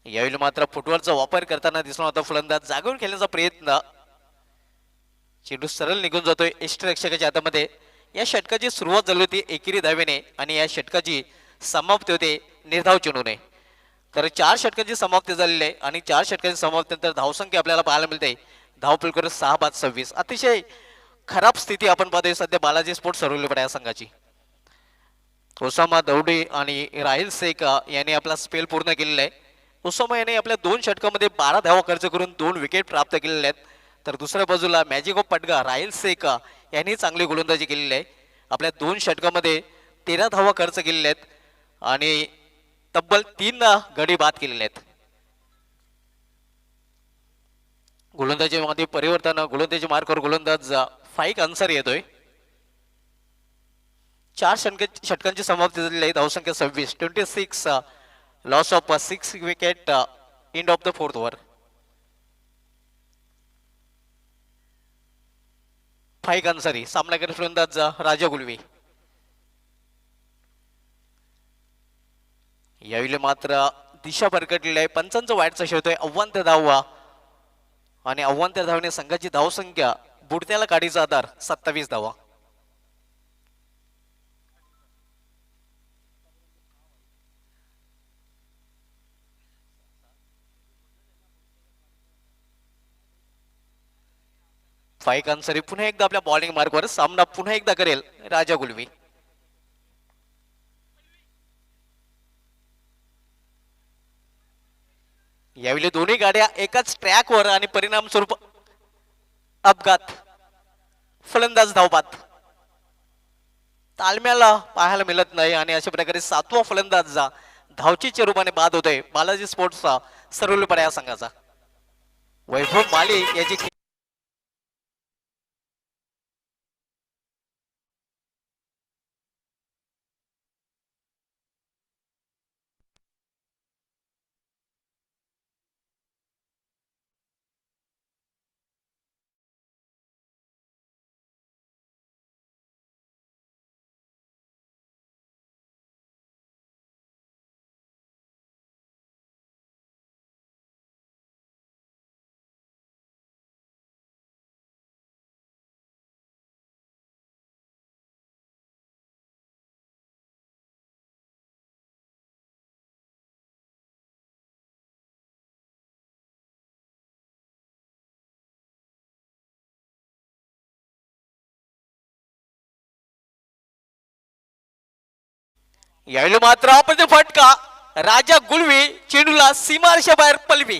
यावेळी मात्र फुटबॉलचा वापर करताना दिसला होता फलंदाज. जागून खेळण्याचा प्रयत्न, चेंडू सरळ निघून जातोय यष्टिरक्षकाच्या हातामध्ये. या षटकाची सुरुवात झाली होती एकेरी धावेने आणि या षटकाची समाप्ती होते निर्धाव चेंडूने. तर 4 षटकांची समाप्ती झालेली आहे आणि 4 षटकांची समाप्तीनंतर धावसंख्या आपल्याला पाहायला मिळते धावपलकर 6-5-26. अतिशय खराब स्थिती आपण पाहतोय सध्या बालाजी स्पोर्ट्स सरवलीपाडा या संघाची. ओसामा दौडे आणि राहिल शेख यांनी आपला स्पेल पूर्ण केलेला आहे. ओसामा याने आपल्या 2 षटकामध्ये 12 धावा खर्च करून 2 विकेट प्राप्त केलेल्या आहेत. तर दुसऱ्या बाजूला मॅजिक ऑफ पटगा राहिल शेख यांनी चांगली गोलंदाजी केलेली आहे. आपल्या 2 षटकामध्ये 13 धावा खर्च केलेल्या आहेत आणि तब्बल 3 गडी बाद केलेले आहेत. गोलंदाजीमध्ये परिवर्तन, गोलंदाजी मार्कवर गोलंदाज फाईक अन्सारी येतोय. 4 षटकांची समाप्ती झालेली आहे. धावसंख्या 26. 26 loss of 6 wicket end of the 4th over. Faiq Ansari सामनाकडे फलंदाज राजा गुलवी. यावेळी मात्र दिशा भरकटलेली आहे. पंचांचं वाईटचा शेवतोय. आव्हान धावा आणि आव्हान धावने संघाची धावसंख्या बुडत्याला काढीचा आधार 27 धावा. फाईक अन्सारी पुन्हा एकदा आपल्या बॉलिंग मार्कवर. सामना पुन्हा एकदा करेल राजा गुलवी. यावेळी दोन्ही गाड्या एकाच ट्रॅकवर आणि परिणाम स्वरूप अपघात. फलंदाज धावबाद. तालम्याला पाहायला मिळत नाही आणि अशा प्रकारे 7वा फलंदाज धावचीच्या रूपाने बाद होतोय बालाजी स्पोर्ट्सचा सरवलीपाडा या संघाचा. वैभव माली याची यावेळी मात्र आपण फटका. राजा गुलवी चेंडूला सीमारेषा बाहेर पलवी.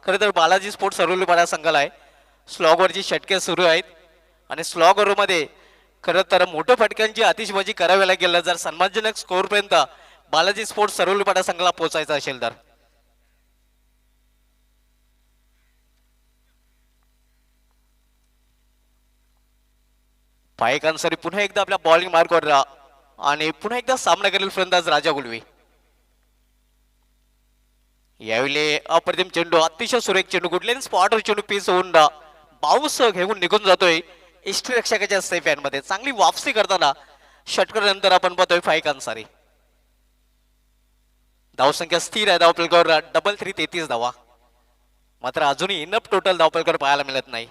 खरं तर बालाजी स्पोर्ट्स सरवलीपाडा संघाला आहे स्लॉगवरची षटके सुरू आहेत आणि स्लॉगर मध्ये खरं तर मोठ्या फटक्यांची आतिषबाजी करावी लागेल जर सन्मानजनक स्कोर पर्यंत बालाजी स्पोर्ट्स सरवलीपाडा संघाला पोहोचायचा असेल तर. फाईक अन्सारी पुन्हा एकदा आपल्या बॉलिंग मार्कवर आणि पुन्हा एकदा सामना करेल फलंदाज राजा गुलवी. यावेळी अप्रतिम चेंडू, अतिशय सुरेख चेंडू, कुठल्याही स्पॉटवर चेंडू पीस होऊन बाऊस घेऊन निघून जातोय इष्टरक्षकाच्या सेफ हँड मध्ये. चांगली वापसी करताना षटकानंतर आपण पाहतोय फाईक अन्सारी. धावसंख्या स्थिर आहे. धावपलकर 3-33 धावा. मात्र अजूनही इनफ टोटल धावपलकर पाहायला मिळत नाही.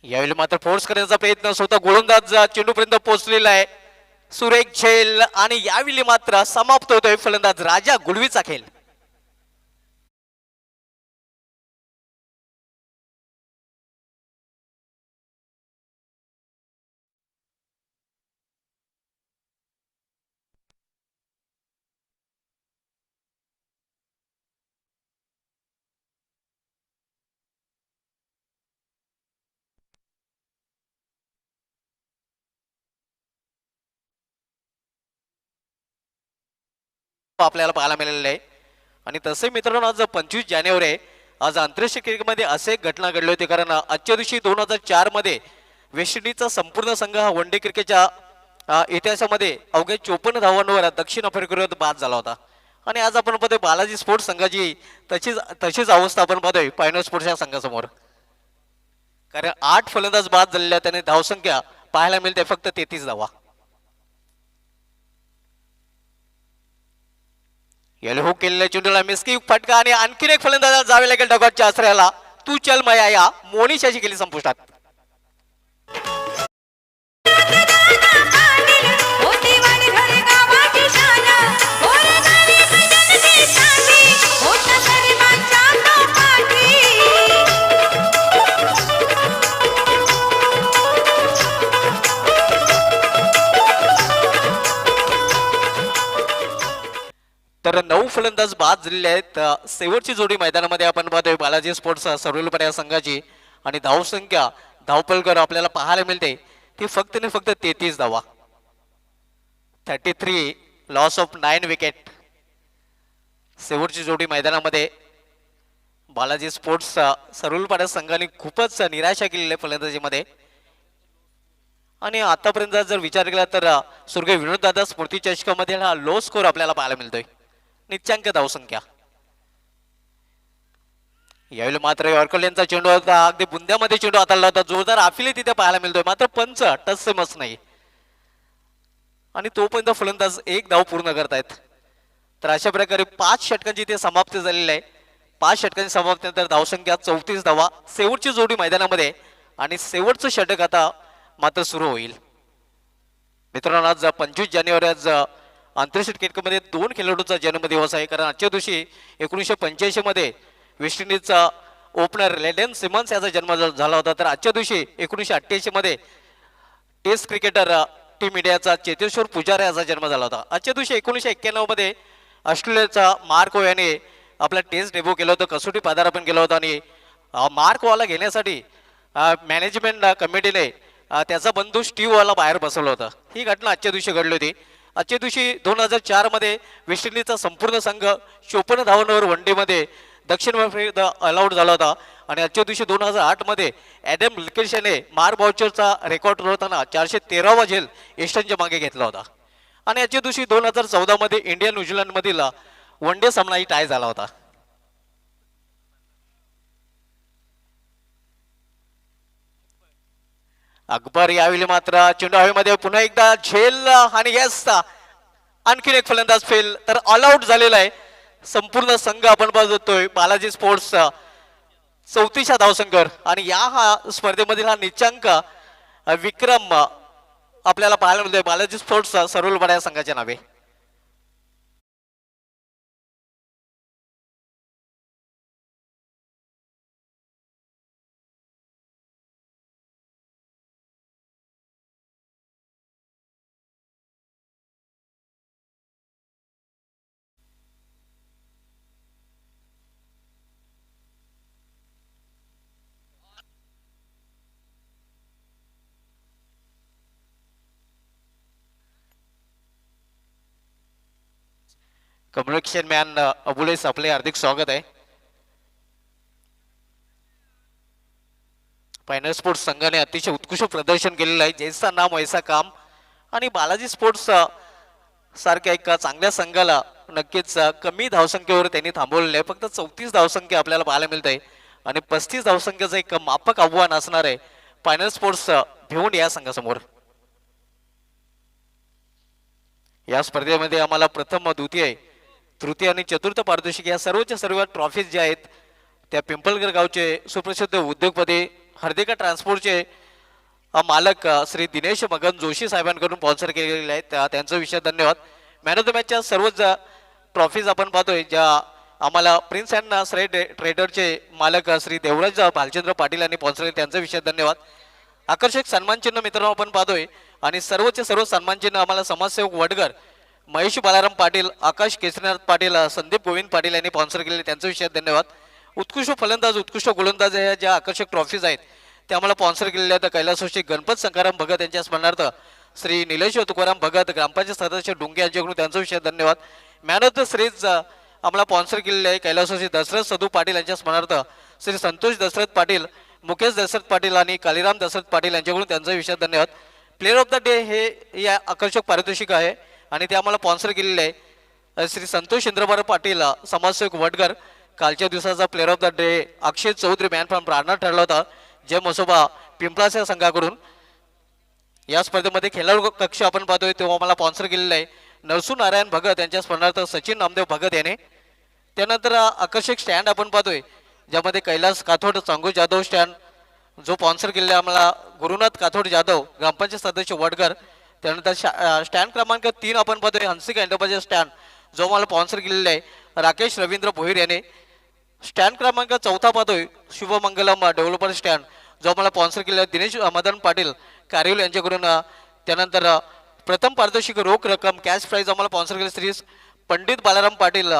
यावेळी मात्र फोर्स करण्याचा प्रयत्न स्वतः गोलंदाज चेंडूपर्यंत पोहोचलेला आहे. सुरेख झेल आणि यावेळी मात्र समाप्त होतोय फलंदाज राजा गुडवीचा खेळ. आपल्याला पाहायला मिळालेलं आहे. आणि तसे मित्रांनो आज 25 जानेवारी आहे. आज आंतरराष्ट्रीय क्रिकेटमध्ये असे घटना घडली होती, कारण आजच्या दिवशी 2004 मध्ये वेस्ट इंडिजचा संपूर्ण संघ हा वन डे क्रिकेटच्या इतिहासामध्ये अवघ्या 54 धावांवर दक्षिण आफ्रिकेविरुद्ध बाद झाला होता. आणि आज आपण पाहतोय बालाजी स्पोर्ट्स संघाची तशीच अवस्था आपण पाहतोय पायनर स्पोर्ट्सच्या संघासमोर. कारण 8 फलंदाज बाद झालेल्या त्याने धावसंख्या पाहायला मिळते फक्त 33 धावा. याला हुक केलेल्या चेंडूला मिस्की फटका आणि आणखीन एक फलंदाज जावे लागेल डगॉटच्या आश्रयाला. तू चल मया या मोनिशाची केली संपुष्टात. तर 9 फलंदाज बाद झालेले आहेत. शेवटची जोडी मैदानामध्ये आपण पाहतोय बालाजी स्पोर्ट्स सर्वेलपर या संघाची. आणि धावसंख्या धावपलकर आपल्याला पाहायला मिळते ती फक्त ने फक्त 33 धावा. 33 लॉस ऑफ 9 विकेट. शेवटची जोडी मैदानामध्ये बालाजी स्पोर्ट्स सर्वेलपर संघाने खूपच निराशा केलेली आहे फलंदाजीमध्ये. आणि आतापर्यंत जर विचार केला तर स्वर्गीय विनोददादा स्मृती चषकामध्ये हा लो स्कोर आपल्याला पाहायला मिळतोय. निच्चांक धावसंख्या. यावेळी मात्र यॉर्कर यांचा चेंडू होता, अगदी बुंद्यामध्ये चेंडू हाताळला होता. जोरदार आफिले तिथे पाहायला मिळतोय, मात्र पंच टच मस नाही. आणि तोपर्यंत फलंदाज एक धाव पूर्ण करतायत. तर अशा प्रकारे 5 षटकांची ते समाप्ती झालेली आहे. 5 षटकांची समाप्तीनंतर धावसंख्या 34 धावा. शेवटची जोडी मैदानामध्ये आणि शेवटचं षटक आता मात्र सुरू होईल. मित्रांनो आज 25 जानेवारी आज आंतरराष्ट्रीय क्रिकेटमध्ये 2 खेळाडूंचा जन्मदिवस आहे. कारण आजच्या दिवशी 1985 मध्ये वेस्ट इंडिजचा ओपनर लेडेन सिमन्स याचा जन्म झाला होता. तर आजच्या दिवशी 1988 मध्ये टेस्ट क्रिकेटर टीम इंडियाचा चेतेश्वर पुजारा याचा जन्म झाला होता. आजच्या दिवशी 1991 मध्ये ऑस्ट्रेलियाचा मार्क ओ याने आपला टेस्ट डेब्यू केलं होतं, कसोटी पदार्पण केलं होतं. आणि मार्क ओला घेण्यासाठी मॅनेजमेंट कमिटीने त्याचा बंधू स्टीव्ह वाला बाहेर बसवलं होतं. ही घटना आजच्या दिवशी घडली होती. आजच्या दिवशी 2004 मध्ये वेस्ट इंडिजचा संपूर्ण संघ 54 धावांवर वन डे मध्ये दक्षिण आफ्रिका ऑलआउट झाला होता. आणि आजच्या दिवशी 2008 मध्ये ॲडम लिकेश याने मार्क बाउचरचा रेकॉर्ड तोडताना 413वा झेल एस्टनच्या मागे घेतला होता. आणि आजच्या दिवशी 2014 मध्ये इंडिया न्यूझीलंड मधील वन डे सामनाही टाय झाला होता. अकबर यावेळी मात्र चेंडू हवेमध्ये पुन्हा एकदा झेल आणि यस आणखीन एक फलंदाज फेल. तर ऑल आउट झालेला आहे संपूर्ण संघ. आपण बघतोय बालाजी स्पोर्ट्स 34 धावसंख्येवर. आणि या स्पर्धेमधील हा निच्चांक विक्रम आपल्याला पाहायला मिळतोय बालाजी स्पोर्ट्स सर्वेलपर या संघाच्या नावे. कम्युनिकेशन मॅन अबुलेस आपले हार्दिक स्वागत आहे. फायनल स्पोर्ट्स संघाने अतिशय उत्कृष्ट प्रदर्शन केलेलं आहे. जैसा नाम वैसा काम. आणि बालाजी स्पोर्ट्स सारख्या एका चांगल्या संघाला नक्कीच कमी धावसंख्येवर त्यांनी थांबवलेले आहे. फक्त 34 धावसंख्या आपल्याला पाहायला मिळत आहे. आणि 35 धावसंख्येचं एक माफक आव्हान असणार आहे फायनल स्पोर्ट्स भिवंडी या संघासमोर. या स्पर्धेमध्ये आम्हाला प्रथम, द्वितीय, तृतीय आणि चतुर्थ पारितोषिक या सर्वच्या सर्व ट्रॉफीज ज्या आहेत त्या पिंपळगर गावचे सुप्रसिद्ध उद्योगपती हर्दिका ट्रान्सपोर्टचे मालक श्री दिनेश मगन जोशी साहेबांकडून स्पॉन्सर केलेले आहेत त्यांचं विशेष धन्यवाद. मॅन ऑफ द मॅचच्या सर्वच ट्रॉफीज आपण पाहतोय ज्या आम्हाला प्रिन्स अँड श्रे ट्रेडरचे मालक श्री देवराज भालचंद्र पाटील यांनी स्पॉन्सर केले त्यांचं विशेष धन्यवाद. आकर्षक सन्मान चिन्ह मित्रांनो आपण पाहतोय आणि सर्वचे सर्व सन्मान चिन्ह आम्हाला समाजसेवक वडगर महेश बालाराम पाटील, आकाश केसरीनाथ पाटील, संदीप गोविंद पाटील यांनी स्पॉन्सर केले त्यांचं विशेष धन्यवाद. उत्कृष्ट फलंदाज उत्कृष्ट गोलंदाज या ज्या आकर्षक ट्रॉफीज आहेत त्या आम्हाला स्पॉन्सर केलेल्या आहेत. कैलासवासी गणपत संकाराम भगत यांच्या स्मरणार्थ श्री निलेश तुकाराम भगत ग्रामपंचायत सदस्य डोंगे यांच्याकडून त्यांचं विशेष धन्यवाद. मॅन ऑफ द सिरीज आम्हाला स्पॉन्सर केलेले आहे कैलासवासी दशरथ सदू पाटील यांच्या स्मरणार्थ श्री संतोष दशरथ पाटील, मुकेश दशरथ पाटील आणि कालीराम दशरथ पाटील यांच्याकडून त्यांचं विशेष धन्यवाद. प्लेअर ऑफ द डे हे या आकर्षक पारितोषिक आहे आणि ते आम्हाला स्पॉन्सर केलेले आहे श्री संतोष इंद्रबार पाटील समाजसेवक वडगर. कालच्या दिवसाचा player of the day Akshay Chaudhary man from राहणार ठरला होता जय मसोबा पिंपळाच्या संघाकडून. या स्पर्धेमध्ये खेळाडू कक्ष आपण पाहतोय तो आम्हाला स्पॉन्सर केलेला आहे नरसू नारायण भगत यांच्या स्मरणार्थ सचिन नामदेव भगत याने. त्यानंतर आकर्षक स्टँड आपण पाहतोय ज्यामध्ये कैलास काथोड चांगू जाधव स्टँड जो स्पॉन्सर केलेला आम्हाला गुरुनाथ काथोड जाधव ग्रामपंचायत सदस्य वडगर. त्यानंतर स्टँड क्रमांक 3 आपण पाहतोय हंसिका एंटरप्राइजेस स्टँड जो आम्हाला स्पॉन्सर केलेला आहे राकेश रवींद्र भोईर याने. स्टँड क्रमांक 4 पाहतोय शुभमंगलम डेव्हलपर स्टँड जो आम्हाला स्पॉन्सर केलेला आहे दिनेश मदन पाटील कारिवल यांच्याकडून. त्यानंतर प्रथम पारितोषिक रोख रक्कम कॅश प्राईज आम्हाला स्पॉन्सर केले श्री पंडित बालाराम पाटील,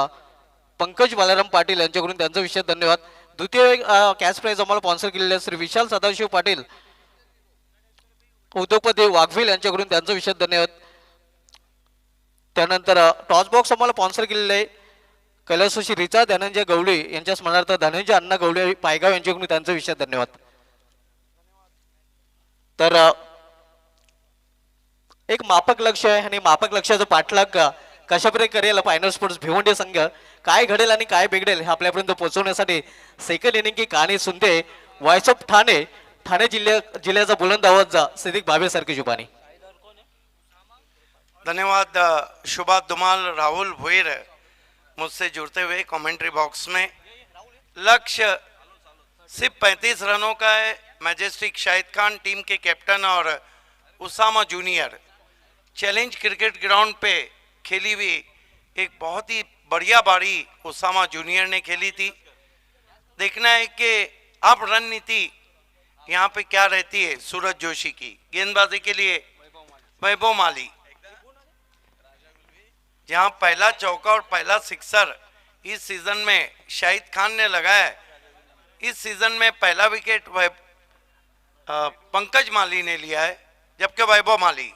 पंकज बालाराम पाटील यांच्याकडून त्यांचं विशेष धन्यवाद. द्वितीय कॅश प्राईज आम्हाला स्पॉन्सर केलेले श्री विशाल सदाशिव पाटील उद्योगपती वाघविल यांच्याकडून त्यांचं विशेष धन्यवाद. त्यानंतर टॉस बॉक्स आम्हाला स्पॉन्सर केलेले आहे कैलासवासी रिचा धनंजय गवळी यांच्या स्मरणार्थ धनंजय अण्णा गवळी पायगाव यांच्याकडून त्यांचं विशेष धन्यवाद. तर एक मापक लक्ष आहे आणि मापक लक्षाचं पाठलाग कशाप्रकारे करेल फायनल स्पोर्ट्स भिवंडी संघ, काय घडेल आणि काय बिघडेल हे आपल्यापर्यंत पोहोचवण्यासाठी सेकंड इनिंग की कहाणी सुनते वॉइस ऑफ ठाणे ठाणे जिल्ह्याचा बुलंद आवाज सिद्दीक भावे सारखी जुबानी. धन्यवाद शुभा दुमाल, राहुल भोईर मुझसे जुड़ते हुए कमेंट्री बॉक्स में. लक्ष्य सिर्फ 35 रनों का है. मैजेस्टिक शाहिद खान टीम के कैप्टन और Usama junior challenge cricket ground पे खेली हुई एक बहुत ही बढ़िया बारी उसामा जूनियर ने खेली थी. देखना है कि अब रणनीति यहाँ पे क्या रहती है सूरज जोशी की. गेंदबाजी के लिए वैभव माली जहाँ पहला चौका और पहला सिक्सर इस सीजन में शाहिद खान ने लगाया है. इस सीजन में पहला विकेट पंकज माली ने लिया है जबकि वैभव माली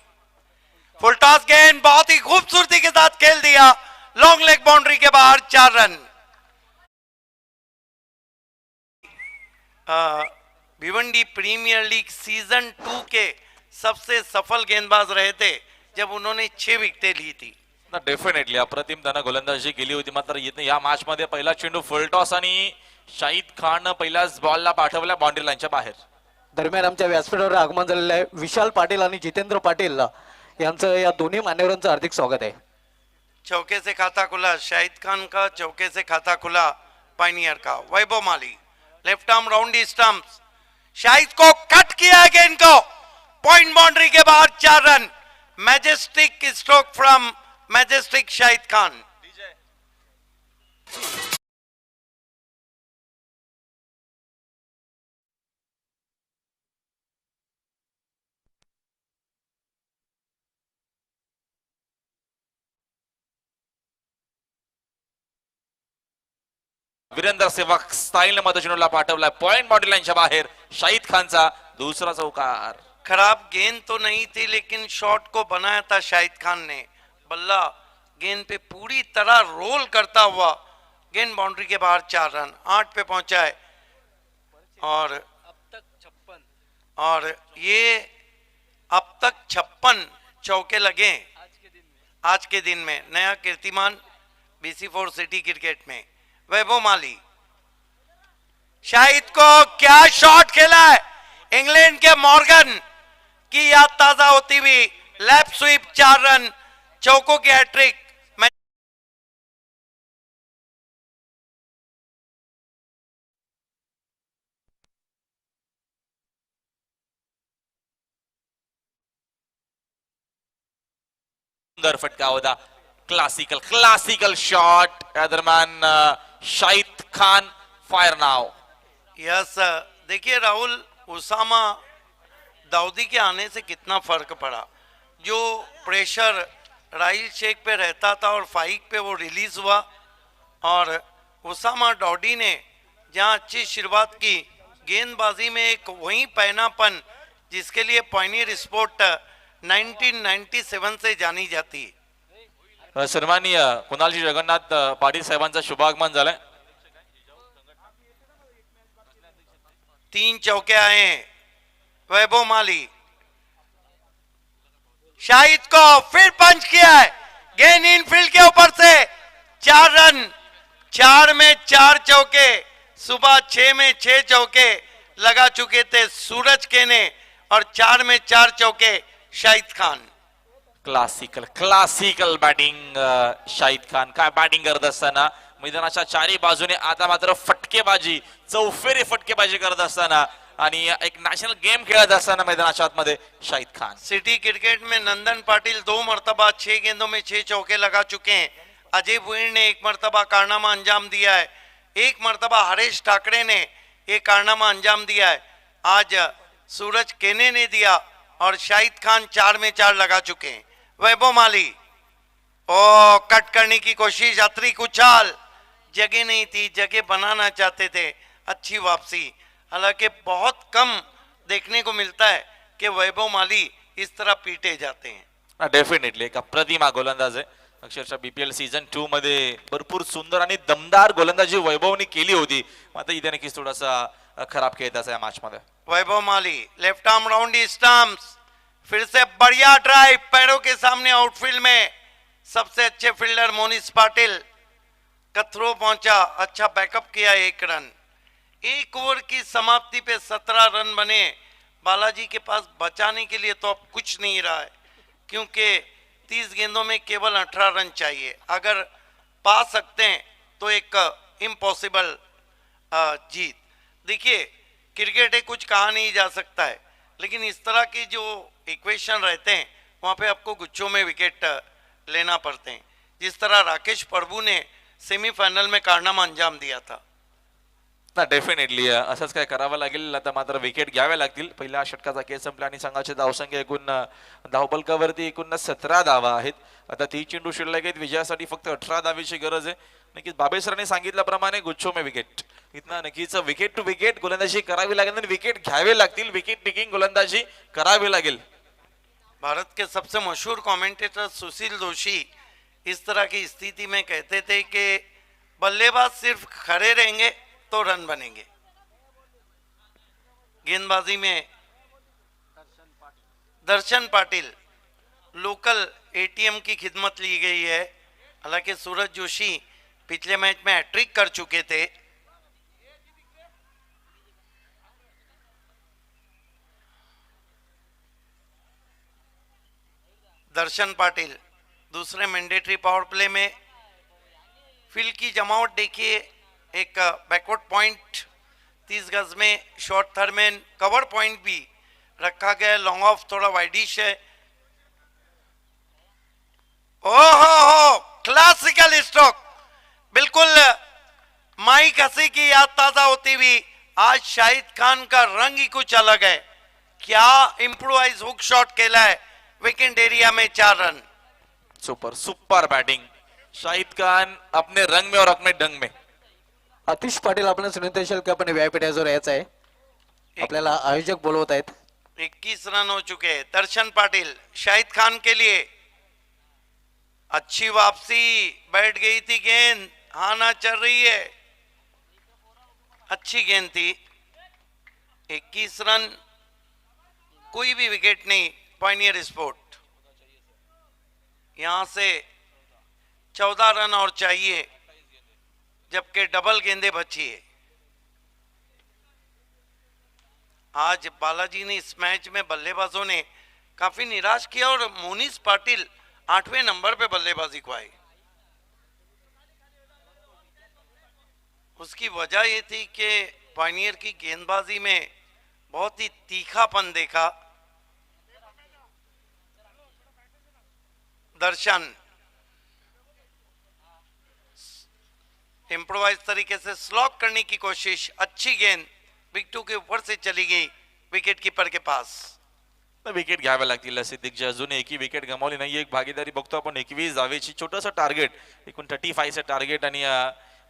फुल टॉस गेंद बहुत ही खूबसूरती के साथ खेल दिया. लॉन्ग लेग बाउंड्री के बाहर 4 run. Bhiwandi premier league season 2 के सबसे सफल गेंदबाज रहे थे जब उन्होंने 6 विकेटें ली थी. डेफिनेटली अप्रतिम त्यांना गोलंदाजी केली होती. मात्र या मॅच मध्ये पहिला चेंडू फुल टॉस आणि शाहिद खान पहिल्याच बॉलला पाठवला बाउंड्री लाईनच्या बाहेर. दरम्यान आमच्या व्यासपीठावर आगमन झालेलं आहे विशाल पाटील आणि जितेंद्र पाटील यांचं या दोन्ही मान्यवरांचं हार्दिक स्वागत आहे. चौके से खाता खुला शाहिद खान का, चौके से खाता खुला पाइनियर का. Vaibhav Mali left arm round stumps, Shahid को कट किया गेंद को पॉइंट बाउंड्री के बाहर 4 run. Majestic stroke from majestic Shahid Khan. Virender Sehwag style मध्ये चेंडूला पाठवलाय पॉइंट बाउंड्री लाईनच्या बाहेर. शाहिद खानचा दूसरा चौकार. खराब गेंद तो नहीं थी लेकिन शॉट को बनाया था शाहिद खान ने. बल्ला गेंद पे पूरी तरह रोल करता हुआ गेंद बाउंड्री के बाहर 4 रन. 8 पे पहुंचा है और ये अब तक 56 चौके लगे आज के दिन में. नया कीर्तिमान BC4 सिटी क्रिकेट में. वैभव माली शाहिद को क्या शॉट खेला है. इंग्लैंड के मॉर्गन की याद ताजा होती हुई लेफ्ट स्वीप 4 रन, चौकों की हैट्रिक. सुंदर फटका होता. क्लासिकल शॉट या दरम्यान शाहिद खान फायर नाव. यस, देखिए राहुल, उसामा दाऊदी के आने से कितना फर्क पड़ा. जो प्रेशर राहिल शेख पे रहता था और फाइक पे वो रिलीज हुआ, और उसामा दाऊदी ने जहां अच्छी शुरुआत की गेंदबाजी में, एक वही पहनापन जिसके लिए पायनियर स्पोर्ट 1997 से जानी जाती है. सन्माननीय कुणालजी जगन्नाथ पाटील साहेबांचं शुभागमन झालंय. 3 चौके आए हैं. वैभव माली, शाहिद को फिर पंच किया है, गेंद इनफील्ड के ऊपर से 4 रन. 4 में 4 चौके, सुबह 6 में 6 चौके लगा चुके थे सूरज के ने, और 4 में 4 चौके शाहिद खान. Classical batting Shahid Khan. काय बॅटिंग करत असताना मैदानाच्या चारी बाजूने आता मात्र फटकेबाजी, चौफेरी फटकेबाजी करत असताना आणि एक नॅशनल गेम खेळत असताना मैदानाच्या आतमध्ये शाहिद खान. सिटी क्रिकेट में नंदन पाटिल 2 मरतबा 6 गेंदों में 6 चौके लगा चुके हैं. अजय भुईर ने 1 मरतबा कारनामा अंजाम दिया है. 1 मरतबा हरीश ठाकरे ने ये कारनामा अंजाम दिया है. आज सूरज केने ने दिया, और शाहिद खान 4 में 4 लगा चुके हैं. वैभव माली, ओ कट करने की कोशिश, अतिरिक्त उछाल, जगह नहीं थी, जगह बनाना चाहते थे. अच्छी वापसी. हालांकि बहुत कम देखने को मिलता है कि वैभव माली इस तरह पीटे जाते हैं. डेफिनेटली एक अप्रतिमा गोलंदाज आहे. अक्षरशः बीपीएल सीझन 2 मध्ये भरपूर सुंदर आणि दमदार गोलंदाजी वैभवने केली होती. मात्र इथे नक्कीच थोडासा खराब खेळत असा या मॅच मध्ये. वैभव Mali left arm round stumps, फिर से बढ़िया ड्राइव, पैरों के सामने आउटफील्ड में सबसे अच्छे फील्डर मोनिस पाटिल का थ्रो पहुंचा, अच्छा बैकअप किया. 1 रन. 1 ओवर की समाप्ति पे 17 रन बने. बालाजी के पास बचाने के लिए तो अब कुछ नहीं रहा है, क्योंकि 30 गेंदों में केवल 18 रन चाहिए. अगर पा सकते हैं तो एक इम्पॉसिबल जीत. देखिए, क्रिकेट है, कुछ कहा नहीं जा सकता है, लेकिन इस तरह के जो इक्वेशन रहते हैं वहाँ पे आपको गुच्छों में विकेट लेना पड़ते हैं. जिस तरह राकेश प्रभू ने सेमीफायनल में कारनामा अंजाम दिया था. ना डेफिनेटली असंच काय करावं लागेल. आता मात्र विकेट घ्यावे लागतील. पहिल्या षटकाचा खेळ संपला आणि संघाचे धावसंख्या एकूण धावफलकावरती एकूण 17 धावा आहेत. आता 30 चेंडू शिल्लक आहेत. विजयासाठी फक्त 18 धावेची गरज आहे. नक्कीच बाबे सरांनी सांगितल्याप्रमाणे गुच्छो में विकेट, इथं नक्कीच विकेट टू विकेट गोलंदाजी करावी लागेल आणि विकेट घ्यावे लागतील. विकेट टेकिंग गोलंदाजी करावी लागेल. भारत के सबसे मशहूर कमेंटेटर सुशील जोशी इस तरह की स्थिति में कहते थे कि बल्लेबाज सिर्फ खड़े रहेंगे तो रन बनेंगे. गेंदबाजी में दर्शन पाटिल, लोकल एटीएम की खिदमत ली गई है. हालांकि सूरज जोशी पिछले मैच में हैट्रिक कर चुके थे. दर्शन पाटिल दूसरे मैंडेटरी पावर प्ले में. फील्ड की जमावट देखिए, एक बैकवर्ड पॉइंट 30 गज में, शॉर्ट थर्ड में कवर पॉइंट भी रखा गया. लॉन्ग ऑफ थोड़ा वाइडिश है. ओहो, क्लासिकल स्ट्रोक, बिल्कुल माइक हसी की याद ताजा होती हुई. आज शाहिद खान का रंग ही कुछ अलग है. क्या इम्प्रोवाइज हुक शॉट खेला है विकेट एरिया में. 4 run. Super batting Shahid Khan अपने रंग में और अपने ढंग में. आतिश पाटील आपल्याला सुनील असेल की आपण व्यापीटावर यायचं आहे. आपल्याला आयोजक बोलवत आहेत. 21 रन हो चुके हैं. दर्शन पाटिल शाहिद खान के लिए अच्छी वापसी, बैठ गई थी गेंद, हाना चल रही है, अच्छी गेंद थी. 21 रन, कोई भी विकेट नहीं. पायनियर स्पोर्ट यहां से 14 रन और चाहिए, जबकि डबल गेंदे बची है. आज बालाजी ने इस मैच में बल्लेबाजों ने काफी निराश किया, और मोनिस पाटिल 8वें नंबर पे बल्लेबाजी को आई. उसकी वजह यह थी कि पायनियर की गेंदबाजी में बहुत ही तीखापन देखा. दर्शन इम्प्रोवाइज तरीके से स्लॉक करने की कोशिश, अच्छी गेंद विकेटों के ऊपर से चली गई विकेट कीपर के पास। विकेट घ्याव्या लागतील सिद्दीकच्या, अजून एकही विकेट गमावली नाही, एक भागीदारी बघतो आपण 21 धावेची, छोटंसं टार्गेट, एकूण 35चं टार्गेट, आणि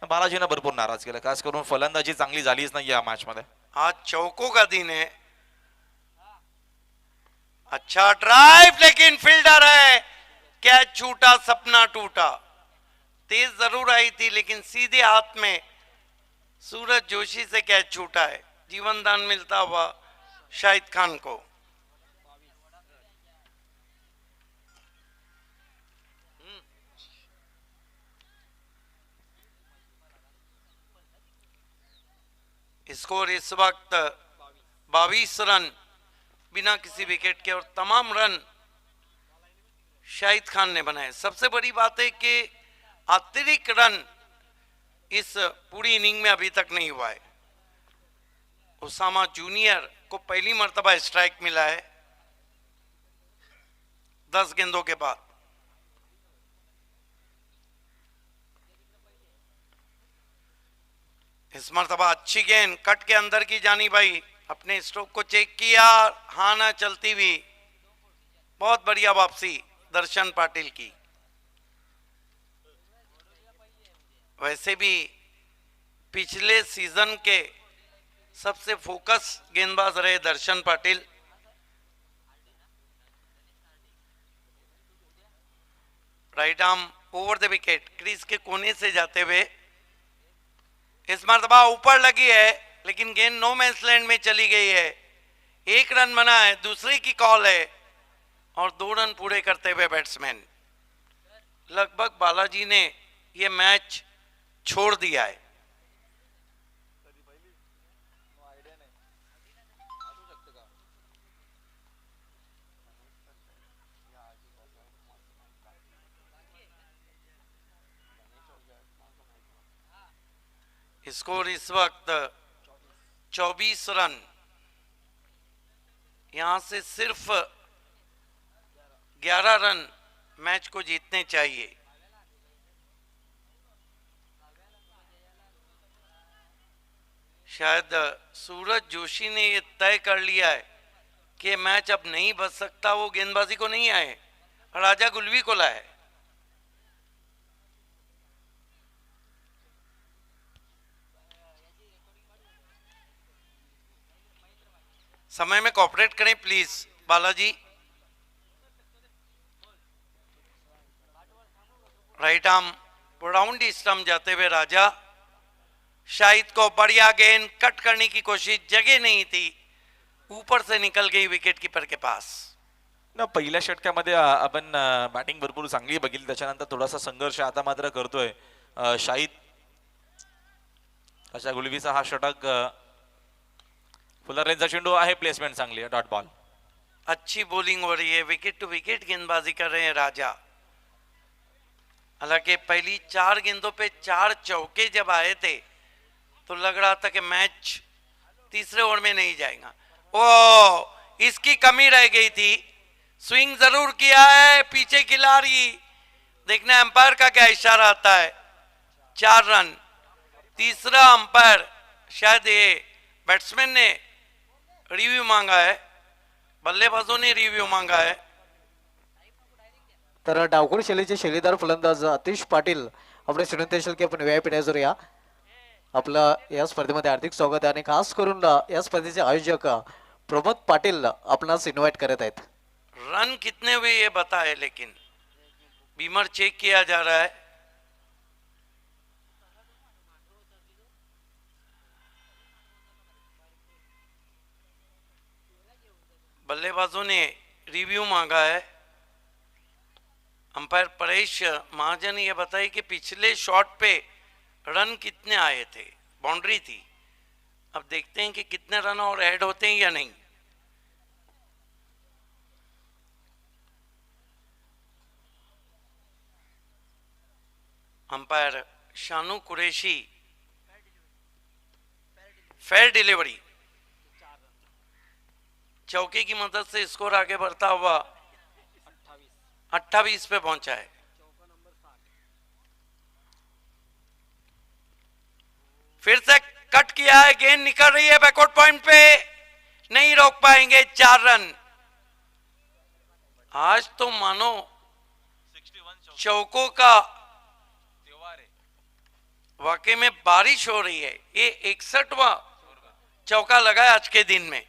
बालाजीनं भरपूर नाराज केलं, खास करून फलंदाजी चांगली झालीच नाही या मॅच मध्ये। आज चौकों का दिन है, अच्छा ड्राइव लेकिन फील्डर है, कैच छूटा, सपना टूटा। तेज जरूर आई थी लेकिन सीधे हाथ में सूरज जोशी से कैच छूटा है, जीवन दान मिलता हुआ शाहिद खान को। स्कोर इस वक्त 22 रन बिना किसी विकेट के, और तमाम रन शाहिद खान ने बनाए। सबसे बड़ी बात है कि अतिरिक्त रन इस पूरी इनिंग में अभी तक नहीं हुआ है। उसामा जूनियर को पहली मर्तबा स्ट्राइक मिला है 10 गेंदों के बाद। इस मर्तबा अच्छी गेंद कट के अंदर की जानी भाई, अपने स्ट्रोक को चेक किया, हाँ ना चलती हुई, बहुत बढ़िया वापसी दर्शन पाटिल की। वैसे भी पिछले सीजन के सबसे फोकस गेंदबाज रहे Darshan Patil. Right arm over the wicket, crease के कोने से जाते हुए इस मर्तबा ऊपर लगी है, लेकिन गेंद नो मैंस लैंड में चली गई है। एक रन बना है, दूसरे की कॉल है, और 2 रन पूरे करते हुए बैट्समैन, लगभग बालाजी ने यह मैच छोड़ दिया है। स्कोर इस वक्त 24 रन, यहां से सिर्फ 11 रन मैच को जीतने चाहिए। शायद सूरज जोशी ने यह तय कर लिया है कि मैच अब नहीं बच सकता, वो गेंदबाजी को नहीं आए, राजा गुलवी को लाए। समय में कोऑपरेट करें please Balaji. Right arm round stump जाते हुए राजा, शाहिद को बढ़िया गेंद कट करने की कोशिश, जगह नहीं थी, ऊपर से निकल गई विकेट कीपर के पास। ना पहिल्या षटकामध्ये आपण बॅटिंग भरपूर चांगली बघितली, त्याच्यानंतर थोडासा संघर्ष आता मात्र करतोय शाहिद। अशा गुलवीचा हा षटक, फुलर रेंजचा चेंडू आहे, प्लेसमेंट चांगली आहे, डॉट बॉल। अच्छी बॉलिंग हो रही है, विकेट टू विकेट गेंदबाजी कर रहे हैं राजा। हालांकि पहली 4 गेंदों पे 4 चौके जब आए थे तो लग रहा था कि मैच तीसरे ओवर में नहीं जाएगा। ओ, इसकी कमी रह गई थी, स्विंग जरूर किया है, पीछे खिलाड़ी, देखना अंपायर का क्या इशारा आता है। 4 रन, तीसरा अंपायर, शायद ये बैट्समैन ने रिव्यू मांगा है, बल्लेबाजों ने रिव्यू मांगा है। तर डावखोड शैलीचे शैलीदार फलंदाज आतिश पाटील आपले स्टुडंट की आपण व्हीआयपी डायझर या आपलं या स्पर्धेमध्ये हार्दिक स्वागत आहे, आणि खास करून या स्पर्धेचे आयोजक प्रमोद पाटील आपणास इन्व्हाइट करत आहेत। रन कितने हुए ये बताए, लेकिन बीमर चेक किया जा रहा है। बल्लेबाजों ने रिव्यू मांगा है। अंपायर परेश महाजन ये बताइए कि पिछले शॉट पे रन कितने आए थे, बाउंड्री थी, अब देखते हैं कि कितने रन और ऐड होते हैं या नहीं। Umpire Shanu Qureshi, fair delivery, चौके की मदद से स्कोर आगे बढ़ता हुआ 28 पे पहुंचा है। फिर से कट किया है, गेंद निकल रही है बैकवर्ड पॉइंट पे, नहीं रोक पाएंगे। 4 रन। आज तो मानो चौकों का वाकई में बारिश हो रही है। ये 61वां चौका लगा है आज के दिन में।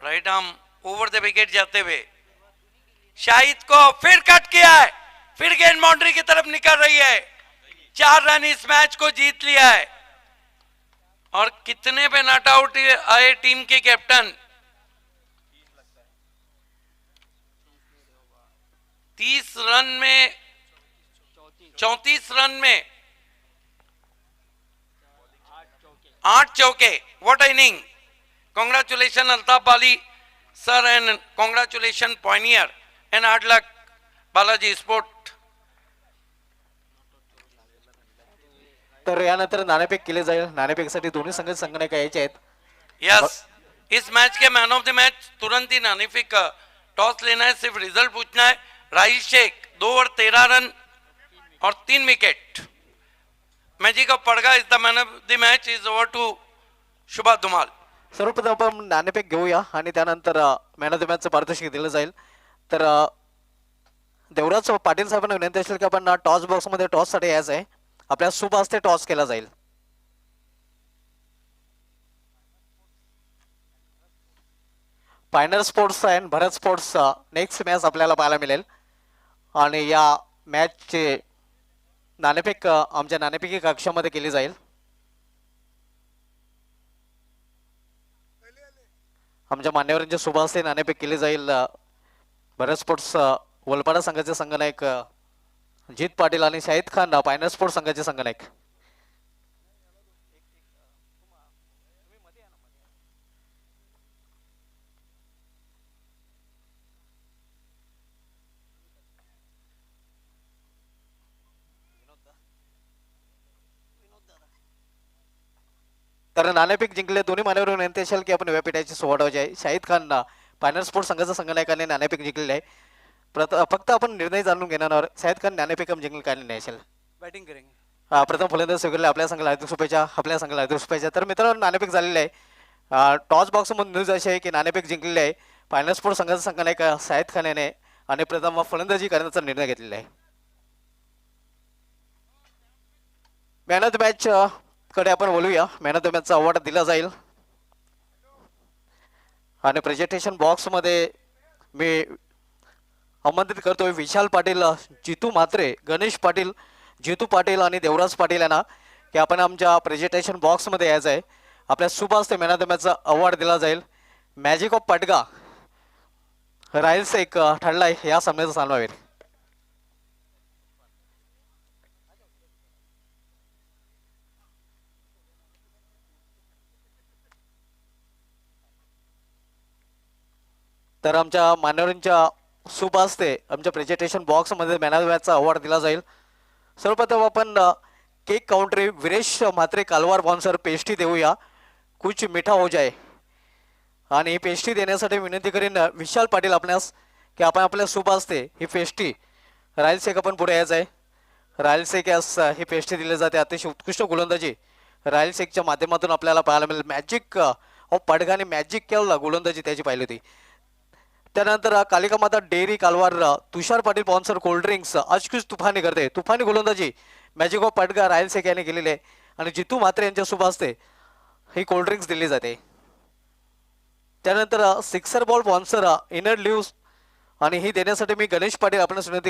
Right arm over the wicket जाते हुए शाहिद को फिर कट किया है, फिर गेंद बाउंड्री की तरफ निकल रही है। 4 रन इस मैच को जीत लिया है। और कितने पे नॉट आउट आए टीम के कैप्टन? 30 रन में 34 रन में 8 चौके। What inning! Congratulations Altaf Bali sir and congratulations Pioneer and hard luck Balaji Sport. तर यानंतर नाणेफेक केले जाईल. नाणेफेकसाठी दोन्ही संघनायक यायचे आहेत. Yes, is match K man of the match तुरंत ही नानिफिक टॉस लेना है, सिर्फ रिजल्ट पूछना है। राहिल शेख 2 ओवर 13 रन और 3 wicket. Magic of Padgha is the man of the match is over to Shubha Dhumal. सर्वप्रथम आपण नाणेफेक घेऊया आणि त्यानंतर मॅन ऑफ द मॅचचं पारितोषिक दिलं जाईल. तर देवराज पाटील साहेबांना विनंती असेल की आपण टॉस बॉक्समध्ये टॉससाठी यायचं आहे. आपल्या शुभ हस्ते टॉस केला जाईल. Pioneer sports and Bharat sports next match आपल्याला पाहायला मिळेल. आणि या मॅचचे नाणेफेक आमच्या नाणेफेकी कक्षामध्ये केली जाईल. आमच्या मान्यवरांच्या शुभ हस्ते नाणेफेक केली जाईल. भरत स्पोर्ट्स वलपाडा संघाचे संघनायक जीत पाटील आणि शाहिद खान पायनर स्पोर्ट्स संघाचे संघनायक. तर नाणेफेक जिंकले. दोन्ही मान्यवर विनंती असेल की आपण व्यापीठाची सोहळा आहे. शाहिद खान पायनर स्पोर्ट्स संघाचा संघनायकाने नाणेफेक जिंकलेले आहे. फक्त आपण निर्णय जाणून घेणार. शाहिद खान नाणेफेक जिंकले काय नाही असेल. बैटिंग करेंगे. प्रथम फलंदाज स्वीकारले. आपल्या संघाला हार्दिक शुभेच्छा. आपल्या संघाला हार्दिक शुभेच्छा. तर मित्रांनो नाणेफेक झालेले आहे. टॉस बॉक्समध्ये न्यूज अशी आहे की नाणेफेक जिंकलेले आहे. फायनल स्पोर्ट्स संघाचा संघनायक शाहिद खान याने आणि प्रथम फलंदाजी करण्याचा निर्णय घेतलेला आहे. मॅन ऑफ द मॅच कडे आपण बोलूया. मॅन ऑफ द मॅचचा अवॉर्ड दिला जाईल. आणि प्रेझेंटेशन बॉक्समध्ये मी आमंत्रित करतोय विशाल पाटील, जितू म्हात्रे, गणेश पाटील, जितू पाटील आणि देवराज पाटील यांना की आपण आमच्या प्रेझेंटेशन बॉक्समध्ये यायचं आहे. आपल्या शुभ हस्ते मॅन ऑफ द मॅचचा अवॉर्ड दिला जाईल. मॅजिक ऑफ पटगा रायल्स एक ठरलाय या सामन्याचा सामनावीर. तर आमच्या मान्यवरांच्या शुभ हस्ते आमच्या प्रेझेंटेशन बॉक्समध्ये मॅन ऑफ द मॅचचा अवॉर्ड दिला जाईल. सर्वप्रथम आपण केक काउंट्री विरेश म्हात्रे कालवार बॉन्सर पेस्ट्री देऊया. कुछ मिठा हो जाए. आणि ही पेस्ट्री देण्यासाठी विनंती करीन विशाल पाटील आपल्यास की आपण आपल्या शुभ हस्ते ही पेस्ट्री रायल शेख आपण पुढे यायचं आहे. रायल शेख यास ही पेस्ट्री दिली जाते. अतिशय उत्कृष्ट गोलंदाजी रायल शेखच्या माध्यमातून आपल्याला पाहायला मिळेल. मॅजिक ऑफ पडगा आणि मॅजिक केला गोलंदाजी त्याची पाहिली होती. त्यानंतर कालिका माता डेअरी कालवार तुषार पाटील स्पॉन्सर कोल्ड्रिंक्स आज कुछ तुफानी करते. तुफानी गोलंदाजी मॅजिक ऑफ पडगा रायल शेख यांनी केलेली आहे. आणि जितू म्हात्रे यांच्या शुभ हस्ते ही कोल्ड्रिंक्स दिली जाते. त्यानंतर sixer ball sponsor inner lives आणि ही देण्यासाठी मी गणेश पाटील आपण विनंती